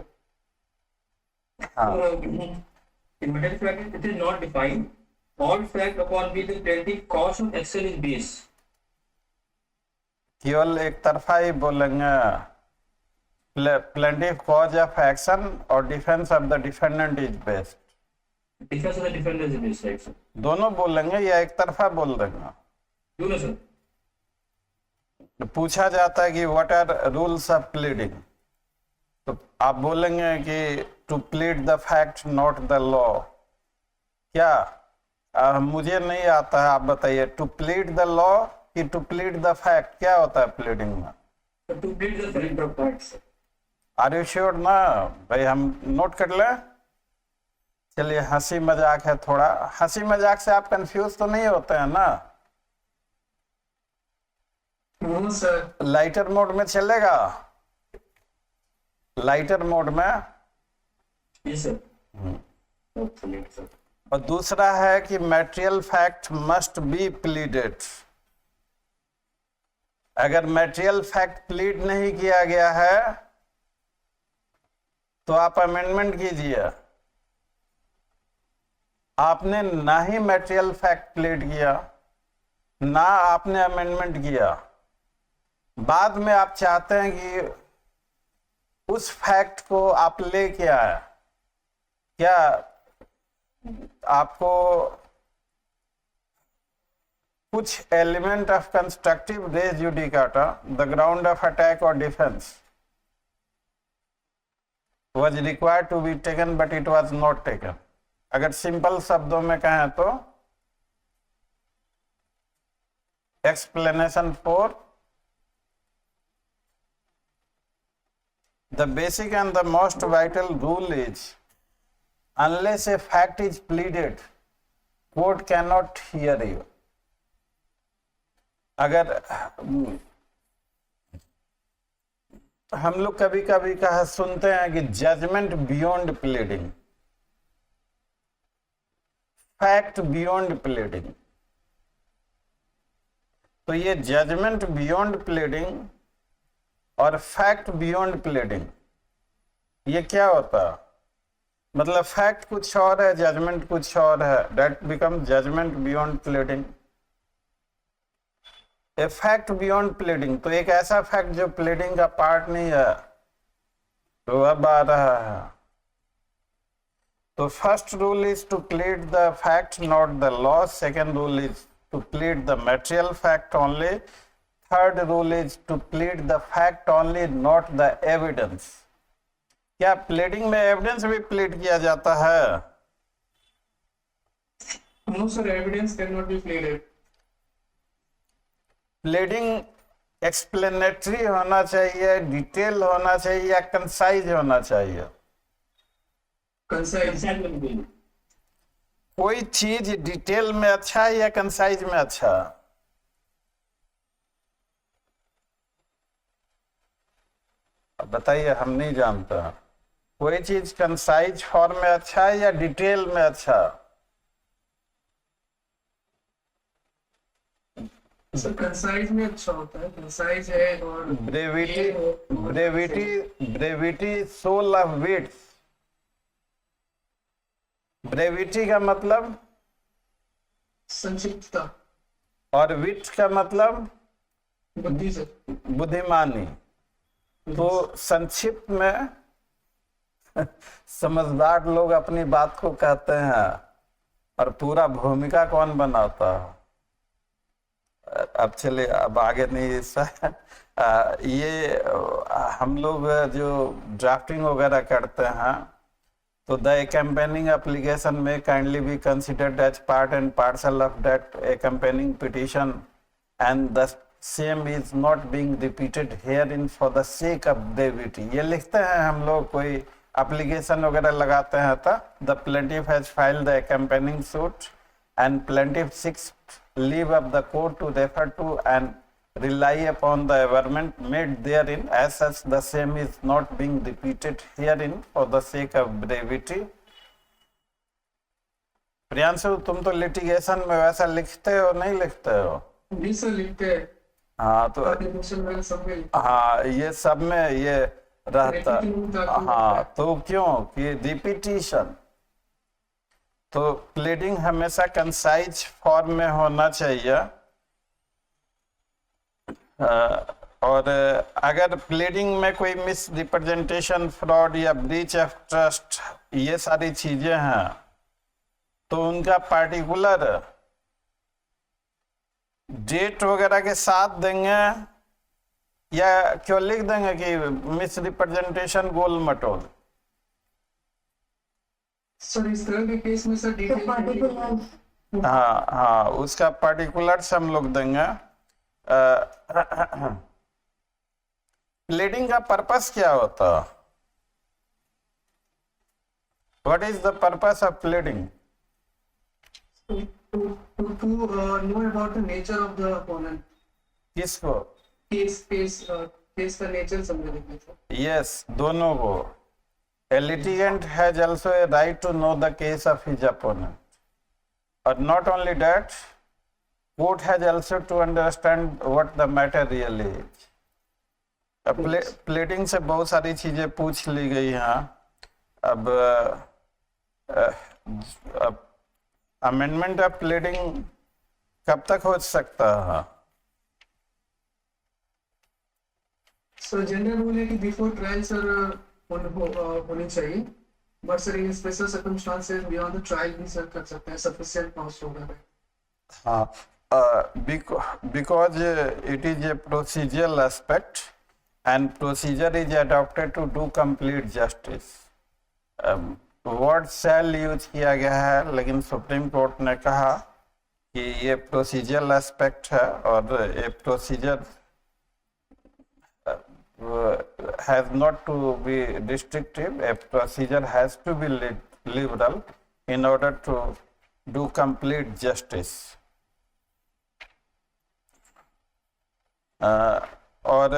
on. In material fact, it is not defined. All fact upon which the plaintiff cause of action is based. केवल एक तरफा ही बोलेंगे plaintiff cause of action और defence of the defendant is based, Defense of the defendant is based, right, sir? दोनों बोलेंगे या एक तरफा बोल देंगे? दोनों सर। तो पूछा जाता है कि what are rules of pleading, तो आप बोलेंगे कि to plead the fact not the law. क्या मुझे नहीं आता है, आप बताइए, टू प्लीड द लॉ कि टू प्लीड द फैक्ट, क्या होता है प्लीडिंग में? To plead the facts. Are you sure ना भाई? हम नोट कर लें। चलिए, हंसी मजाक है, थोड़ा हंसी मजाक से आप कंफ्यूज तो नहीं होते हैं ना? No sir. लाइटर मोड में चलेगा? लाइटर मोड में। Yes, sir. Absolutely, sir. और दूसरा है कि material fact must be pleaded. अगर मटेरियल फैक्ट प्लीड नहीं किया गया है तो आप अमेंडमेंट कीजिए। आपने ना ही मटेरियल फैक्ट प्लीड किया, ना आपने अमेंडमेंट किया, बाद में आप चाहते हैं कि उस फैक्ट को आप लेके आए। क्या आपको कुछ element of constructive res judicata, the ground of attack और defence was required to be taken but it was not taken? अगर सिंपल शब्दों में कहें तो explanation for the basic and the most vital rule is unless a fact is pleaded court cannot hear you. अगर हम लोग कभी कभी कहा सुनते हैं कि judgment beyond pleading, fact beyond pleading, तो ये जजमेंट बियॉन्ड प्लीडिंग और फैक्ट बियॉन्ड प्लीडिंग ये क्या होता है? मतलब फैक्ट कुछ और है, जजमेंट कुछ और है, that become judgment beyond pleading. A fact beyond pleading तो एक ऐसा फैक्ट जो प्लीडिंग का पार्ट नहीं है, तो अब आ रहा है। तो first rule is to plead the fact not the law, second rule is to plead the material fact only, third rule is to plead the fact only not the evidence. क्या pleading में evidence भी plead किया जाता है? No sir, evidence can not be pleaded. Pleading explanatory होना चाहिए, detail होना चाहिए या कंसाइज होना चाहिए? कंसाइज। कोई चीज डिटेल में अच्छा है या कंसाइज में अच्छा? अब बताइए, हम नहीं जानते हैं। कोई चीज कंसाइज फॉर्म में अच्छा है या डिटेल में अच्छा? सर कंसाइज में अच्छा होता है, कंसाइज है और brevity, brevity soul of wits. Brevity का मतलब, संक्षिप्तता, और विट का मतलब बुद्धि से। बुद्धिमानी। तो संक्षिप्त में समझदार लोग अपनी बात को कहते हैं, और पूरा भूमिका कौन बनाता है? अब चलिए, अब आगे नहीं ये हम लोग जो ड्राफ्टिंग वगैरह करते हैं, तो the accompanying application may kindly be considered as part and parcel of that accompanying petition, and the same is not being repeated herein for the sake of brevity। ये लिखते हैं हम लोग, कोई एप्लीकेशन वगैरह लगाते हैं तो the plaintiff has filed the accompanying suit and plaintiff seeks leave of the court to refer to and rely upon the averment made therein, as such the same is not being repeated herein for the sake of brevity। Priyanshu, तुम तो litigation में वैसा लिखते हो नहीं लिखते हो? जी sir, लिखते हैं। हाँ, तो एप्लीकेशन में सब में लिखते हैं। हाँ, ये सब में ये रहता। Repetition हाँ, तो क्यों कि रिपीटिशन, तो प्लीडिंग हमेशा कंसाइज फॉर्म में होना चाहिए। और अगर प्लीडिंग में कोई मिस रिप्रेजेंटेशन, फ्रॉड या ब्रीच ऑफ ट्रस्ट, ये सारी चीजें हैं, तो उनका पार्टिकुलर डेट वगैरह के साथ देंगे, या क्यों लिख देंगे कि मिस रिप्रेजेंटेशन गोल मटोल? सर इस तरह के केस में सर डिटेल, हाँ हाँ, उसका पार्टिकुलर्स हम लोग देंगे। प्लीडिंग का पर्पस क्या होता? What is the purpose of pleading? to know about the nature of the opponent, किसको? केस का नेचर समझने के लिए। यस, दोनों को। A litigant has also a right to know the case of his opponent, or not only that, court has also to understand what the matter really is। प्लेडिंग से बहुत सारी चीजें पूछ ली गई हैं। अब अमेंडमेंट ऑफ प्लेडिंग कब तक हो सकता है? सर जनरल रूल है कि बिफोर ट्रायल सर होनी चाहिए, but sir in special circumstances beyond the trial भी सर कर सकते हैं, सफिशिएंट काउंट होगा। हाँ, because it is a procedural aspect and procedure is adopted to do complete justice। Word shall use किया गया है, लेकिन सुप्रीम कोर्ट ने कहा कि ये प्रोसीजरल एस्पेक्ट है, और ये procedure has not to be restrictive, a procedure has to be liberal in order to do complete justice। और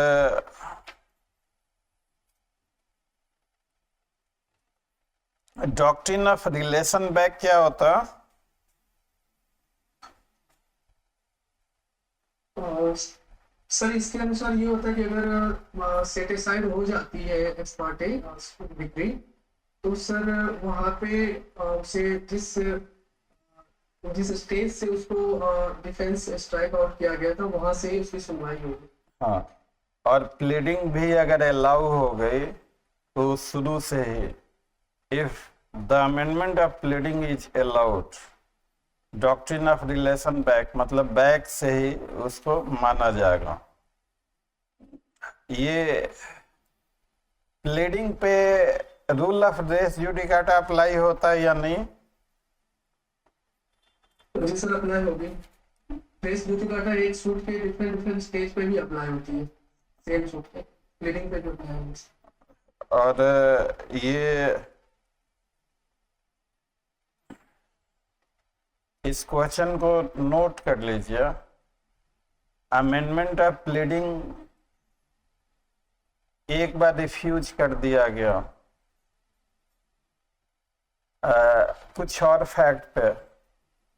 डॉक्ट्रिन ऑफ रिलेशन बैक क्या होता? सर इसके अनुसार ये होता है कि अगर सेटिस्फाइड हो जाती है एक्स पार्टी विक्ट्री, तो सर वहाँ पे उसे जिस स्टेज से उसको डिफेंस स्ट्राइक आउट किया गया था, वहां से उसकी सुनवाई होगी। हाँ, और प्लीडिंग भी अगर अलाउ हो गई तो शुरू से ही, if the amendment of pleading is allowed, doctrine of relation back मतलब बैक से ही उसको माना जाएगा। ये प्लीडिंग पे रूल ऑफ रेस जुडिकाटा अप्लाई होता है या नहीं? जी सर, अप्लाई होगी। रेस जुडिकाटा एक सूट के डिफरेंट स्टेज पे भी अप्लाई होती है, सेम सूट पे प्लीडिंग पे भी अप्लाई होगी। और ये इस क्वेश्चन को नोट कर लीजिए। अमेंडमेंट ऑफ प्लीडिंग एक बार रिफ्यूज कर दिया गया कुछ और फैक्ट पे,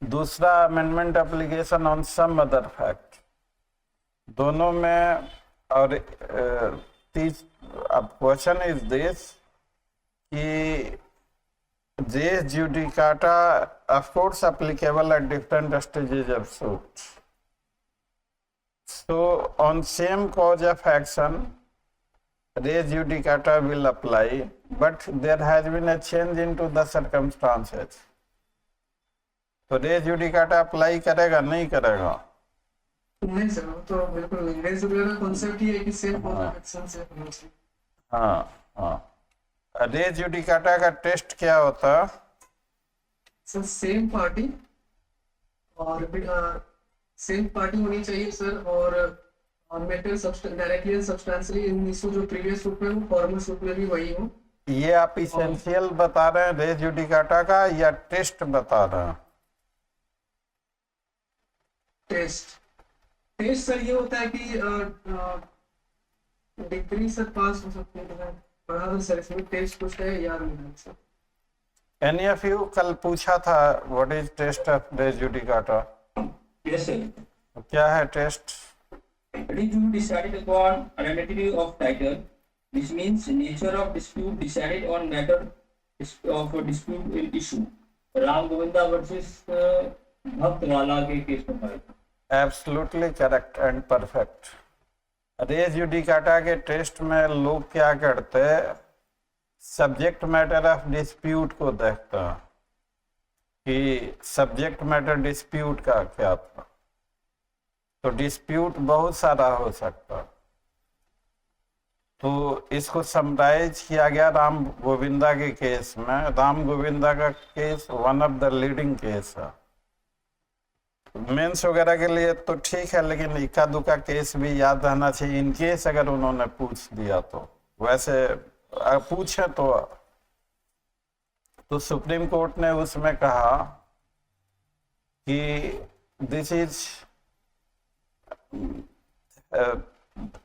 दूसरा amendment application on some other fact, दोनों में। और अब क्वेश्चन इज दिस कि res judicata of course applicable at different stages of suit, so on same cause of action res judicata will apply, but there has been a change into the circumstances. तो res judicata apply करेगा नहीं करेगा? नहीं sir, वो तो बिल्कुल नहीं। Race judicata concept ही है कि सेम कॉज ऑफ एक्शन से होना चाहिए। हाँ, रेस जुडिकाटा का टेस्ट क्या होता? सर सेम पार्टी और सेम पार्टी होनी चाहिए सर, और metal directly and substantially in issue जो प्रीवियस सूट में वो फॉर्मल सूट में भी वही हो। ये आप इसेंशियल बता रहे हैं रेस जुडिकाटा का या टेस्ट बता रहे हैं? टेस्ट सर ये होता है कि डिग्री सर पास हो सकते हैं, पढ़ा तो सर इसमें टेस्ट कुछ है याद नहीं है सर। एनी ऑफ यू कल पूछा था what is test of race judicata? Yes, sir. क्या है test? It is to be decided upon identity of title. This means nature of dispute decided on matter of a dispute issue. Ram Govinda versus Bhakta Bala के केस में पाया। Absolutely correct and perfect. Res judicata के test में लोग क्या करते हैं, सब्जेक्ट मैटर ऑफ डिस्प्यूट को देखते हैं कि सब्जेक्ट मैटर डिस्प्यूट का क्या था। तो डिस्प्यूट बहुत सारा हो सकता, तो इसको समराइज किया गया राम गोविंदा के केस में। राम गोविंदा का case one of the leading case है। मेंस वगैरह के लिए तो ठीक है, लेकिन इक्का दुक्का केस भी याद रहना चाहिए इन केस अगर उन्होंने पूछ दिया तो। वैसे पूछे तो सुप्रीम कोर्ट ने उसमें कहा कि this is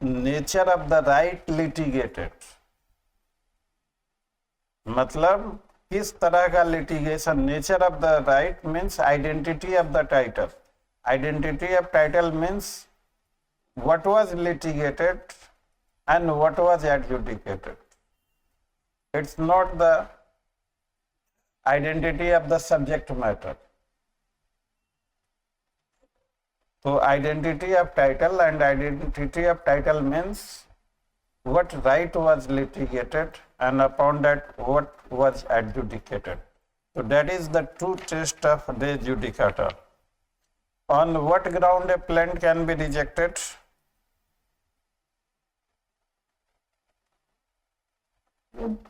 nature of the right litigated, मतलब किस तरह का litigation. Nature of the right means identity of the title, identity of title means what was litigated and what was adjudicated. It's not the identity of the subject matter. तो identity of title and identity of title means what right was litigated and upon that what was adjudicated. So that is the true test of res judicata. On what ground a plaint can be rejected?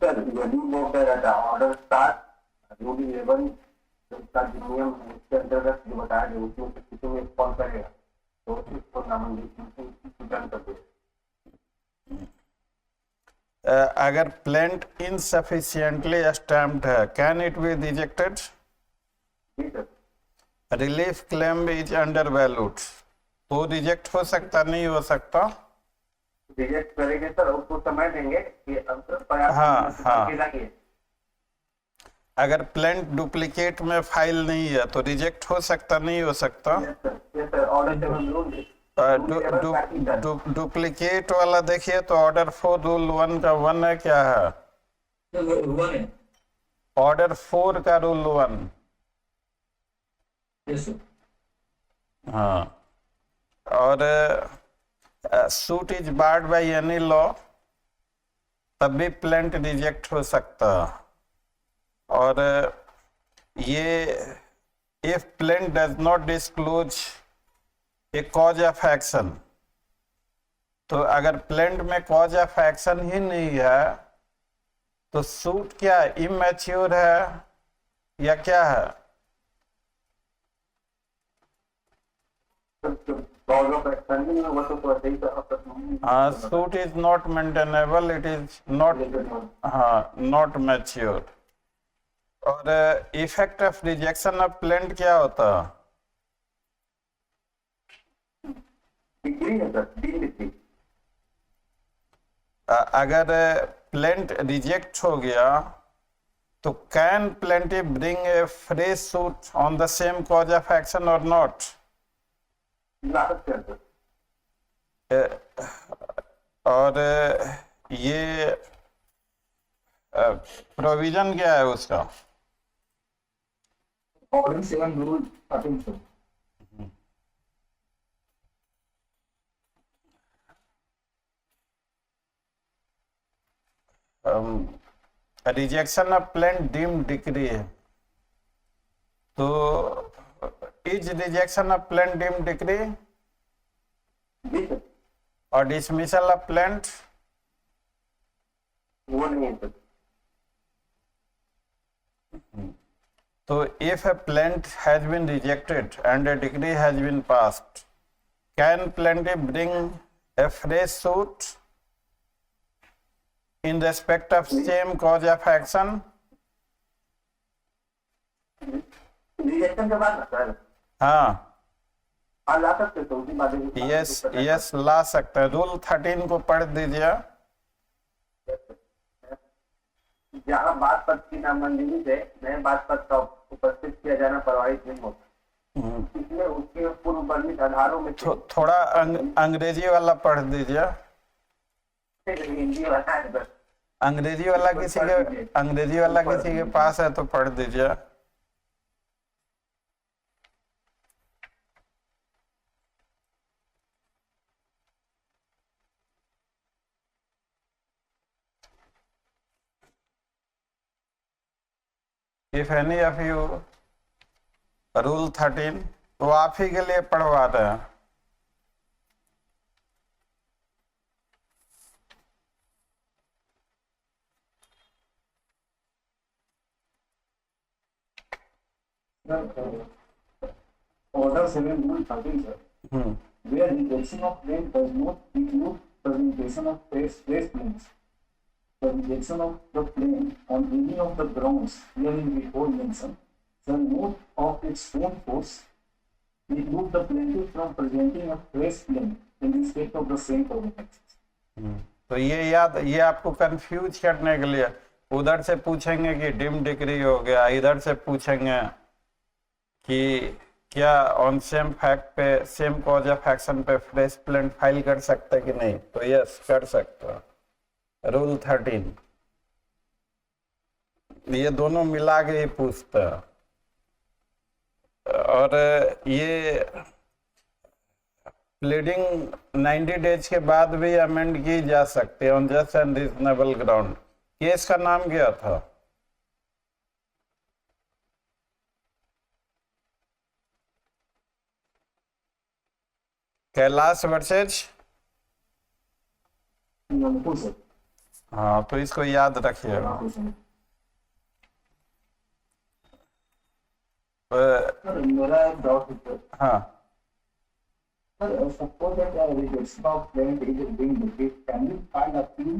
Sir, when you go there at the order start, you will be able उसका जो नियम है उसके अंतर्गत जो बताया गया उसमें से किसी में कॉल करेगा तो उसको नामंजूर कर दे। अगर प्लेंट insufficiently stamped है, can it be rejected? Relief claim is undervalued, तो रिजेक्ट हो सकता नहीं हो सकता? रिजेक्ट करेंगे सर, उसको समय देंगे कि हाँ। अगर प्लेंट डुप्लीकेट में फाइल नहीं है तो रिजेक्ट हो सकता नहीं हो सकता? डुप्लीकेट वाला देखिए तो ऑर्डर 4 रूल 1 का 1 है, क्या है? ऑर्डर 4 का रूल 1। हाँ, और suit is barred by any law, तब भी प्लेंट रिजेक्ट हो सकता। और ये if plaint does not disclose A cause of action, तो अगर प्लेंट में कॉज ऑफ एक्शन ही नहीं है तो सूट क्या इमैच्योर है या क्या है? Suit is not maintainable, it is not mature. और effect of rejection of plaint क्या होता है? अगर प्लेंट रिजेक्ट हो गया तो can plaintiff bring a fresh suit on the same cause of action और नॉट? ला सकते हैं सर। और ये प्रोविजन क्या है उसका? Order 7 rule 13 sir. Rejection of plaint deemed decree है, तो is rejection of plaint deemed decree ji sir, और डिसमिसल ऑफ प्लेंट? वो नहीं है सर। तो if a plant has been rejected and a decree has been passed, can plaintiff bring a fresh suit in respect of same cause of action? Rejection के बाद ना sir, हाँ, हाँ ला सकते हैं, तो उसी बात में यस ला सकते हैं। रूल 13 को पढ़ दीजिए। जहाँ बात पत्र की नामंजूरी से नए बात पत्र का उपस्थित किया जाना प्रभावित नहीं होता, इसमें उसके पूर्व वर्णित आधारों में थोड़ा अंग्रेजी वाला पढ़ दीजिए। हिंदी वाला है बस। अंग्रेजी वाला किसी के पास है तो पढ़ दीजिए। If any of you rule 13 वो आप ही के लिए पढ़वा रहे हैं। Order 7 rule 13 sir. Where rejection of claim does not include presentation of fresh claims. The rejection of the claim on any of the grounds herein before mentioned shall not of its own force preclude the plaintiff from presenting a fresh claim in respect of the same cause of action. तो ये आपको confuse करने के लिए उधर से पूछेंगे कि डिम डिक्री हो गया, इधर से पूछेंगे कि क्या ऑन सेम फैक्ट पे सेम कॉज ऑफ एक्शन पे फ्रेश प्लेंट फाइल कर सकते कि नहीं, तो यस कर सकते हो। रूल 13 ये दोनों मिला के ही पूछता है। और ये प्लीडिंग 90 डेज के बाद भी अमेंड की जा सकती है on just and reasonable ground. Case का नाम क्या था? Kailash versus, Namaku sir. हाँ, तो इसको याद रखिएगा। Namaku sir. अ, मेरा एक डाउट है सर। हाँ, Sir, suppose that rejection of claim is being received, can you file appeal?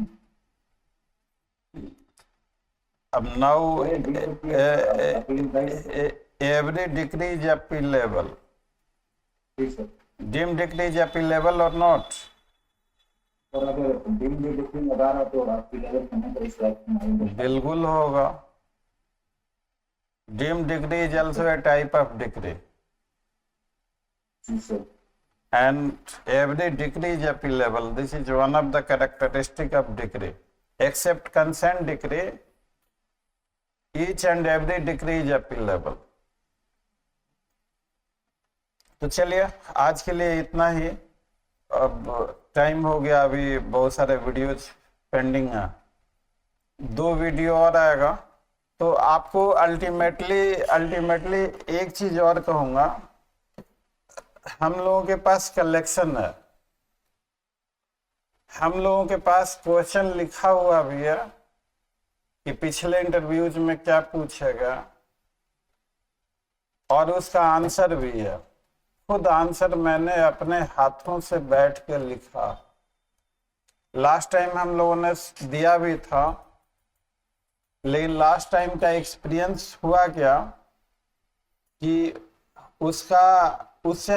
अब now Where we could be appeal by every decree is appealable. this sir. Dim decree is appealable or not? और अगर दिन भी degree लगा रहा तो appeal अगर करना तो इस लायक नहीं है। बिल्कुल होगा। Dim decree is also a type of decree, ji sir. and every decree is appealable. This is one of the characteristic of decree. Except consent decree, each and every decree is appealable. तो चलिए आज के लिए इतना ही। अब time हो गया, अभी बहुत सारे वीडियोज पेंडिंग हैं, 2 वीडियो और आएगा। तो आपको अल्टीमेटली एक चीज और कहूंगा, हम लोगों के पास कलेक्शन है, हम लोगों के पास क्वेश्चन लिखा हुआ भी है कि पिछले इंटरव्यूज में क्या पूछेगा, और उसका आंसर भी है। खुद आंसर मैंने अपने हाथों से बैठ के लिखा। लास्ट टाइम हम लोगों ने दिया भी था, लेकिन लास्ट टाइम का एक्सपीरियंस हुआ क्या कि उससे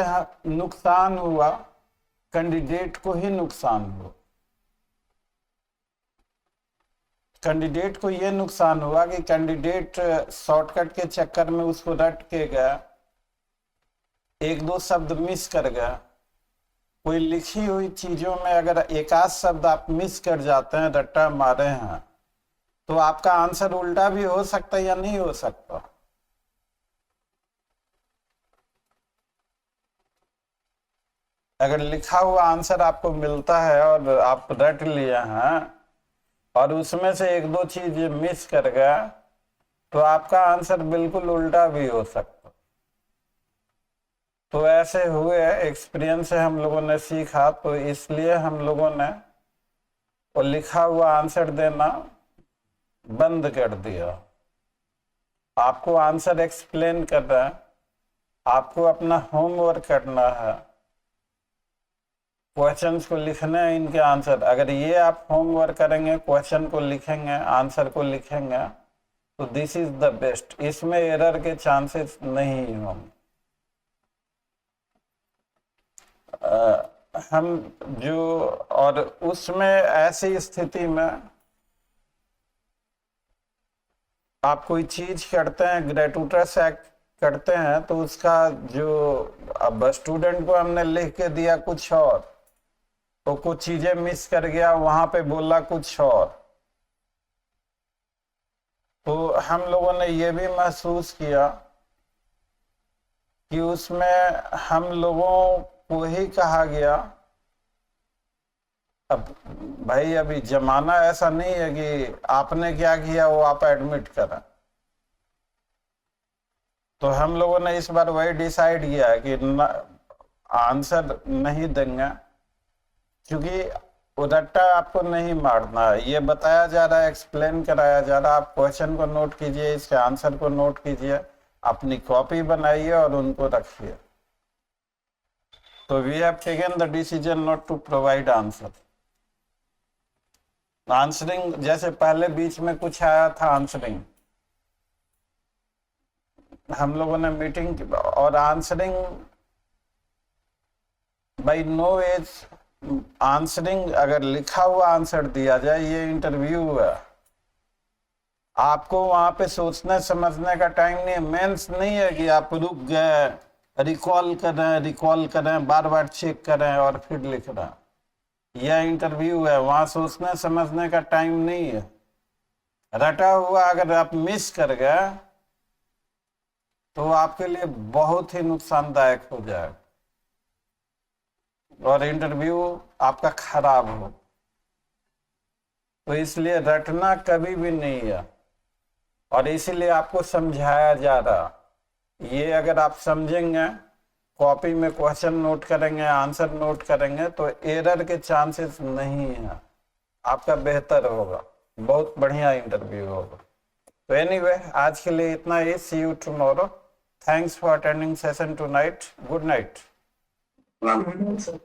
नुकसान हुआ, कैंडिडेट को ही नुकसान हुआ। कैंडिडेट को ये नुकसान हुआ कि कैंडिडेट शॉर्टकट के चक्कर में उसको रट के गया, एक दो शब्द मिस कर गया। कोई लिखी हुई चीजों में अगर एक आध शब्द आप मिस कर जाते हैं, रट्टा मारे हैं, तो आपका आंसर उल्टा भी हो सकता है या नहीं हो सकता। अगर लिखा हुआ आंसर आपको मिलता है और आप रट लिए हैं और उसमें से एक दो चीज मिस कर गया, तो आपका आंसर बिल्कुल उल्टा भी हो सकता। तो ऐसे हुए एक्सपीरियंस से हम लोगों ने सीखा, तो इसलिए हम लोगों ने वो लिखा हुआ आंसर देना बंद कर दिया। आपको आंसर एक्सप्लेन करना है, आपको अपना होमवर्क करना है, क्वेश्चंस को लिखने हैं, इनके आंसर। अगर ये आप होमवर्क करेंगे, क्वेश्चन को लिखेंगे, आंसर को लिखेंगे, तो दिस इज द बेस्ट। इसमें एरर के चांसेस नहीं होंगे। हम जो और उसमें ऐसी स्थिति में आप कोई चीज करते हैं, ग्रेटुटस एक्ट करते हैं, तो उसका जो अब स्टूडेंट को हमने लिख के दिया कुछ और, तो कुछ चीजें मिस कर गया, वहां पे बोला कुछ और। तो हम लोगों ने ये भी महसूस किया कि उसमें हम लोगों को ही कहा गया, अब भाई अभी जमाना ऐसा नहीं है कि आपने क्या किया वो आप एडमिट करें। तो हम लोगों ने इस बार वही डिसाइड किया कि आंसर नहीं देंगे, क्योंकि रट्टा आपको नहीं मारना है। ये बताया जा रहा है, एक्सप्लेन कराया जा रहा है, आप क्वेश्चन को नोट कीजिए, इसके आंसर को नोट कीजिए, अपनी कॉपी बनाइए और उनको रखिए। तो we have taken the decision not to provide answer. Answering जैसे पहले बीच में कुछ आया था, आंसरिंग हम लोगों ने मीटिंग की, और answering by no as answering, अगर लिखा हुआ आंसर दिया जाए, ये इंटरव्यू है, आपको वहां पे सोचने समझने का टाइम नहीं है। मेंस नहीं है कि आप रुक गए, रिकॉल करें, बार बार चेक करें और फिर लिख रहे हैं। यह इंटरव्यू है, वहां सोचने समझने का टाइम नहीं है। रटा हुआ अगर आप मिस कर गए तो आपके लिए बहुत ही नुकसानदायक हो जाएगा और इंटरव्यू आपका खराब हो। तो इसलिए रटना कभी भी नहीं है, और इसीलिए आपको समझाया जा रहा। ये अगर आप समझेंगे, कॉपी में क्वेश्चन नोट करेंगे, आंसर नोट करेंगे, तो एरर के चांसेस नहीं है, आपका बेहतर होगा, बहुत बढ़िया इंटरव्यू होगा। तो एनीवे, आज के लिए इतना ही। See you tomorrow. Thanks for attending session tonight. Good night. Sir.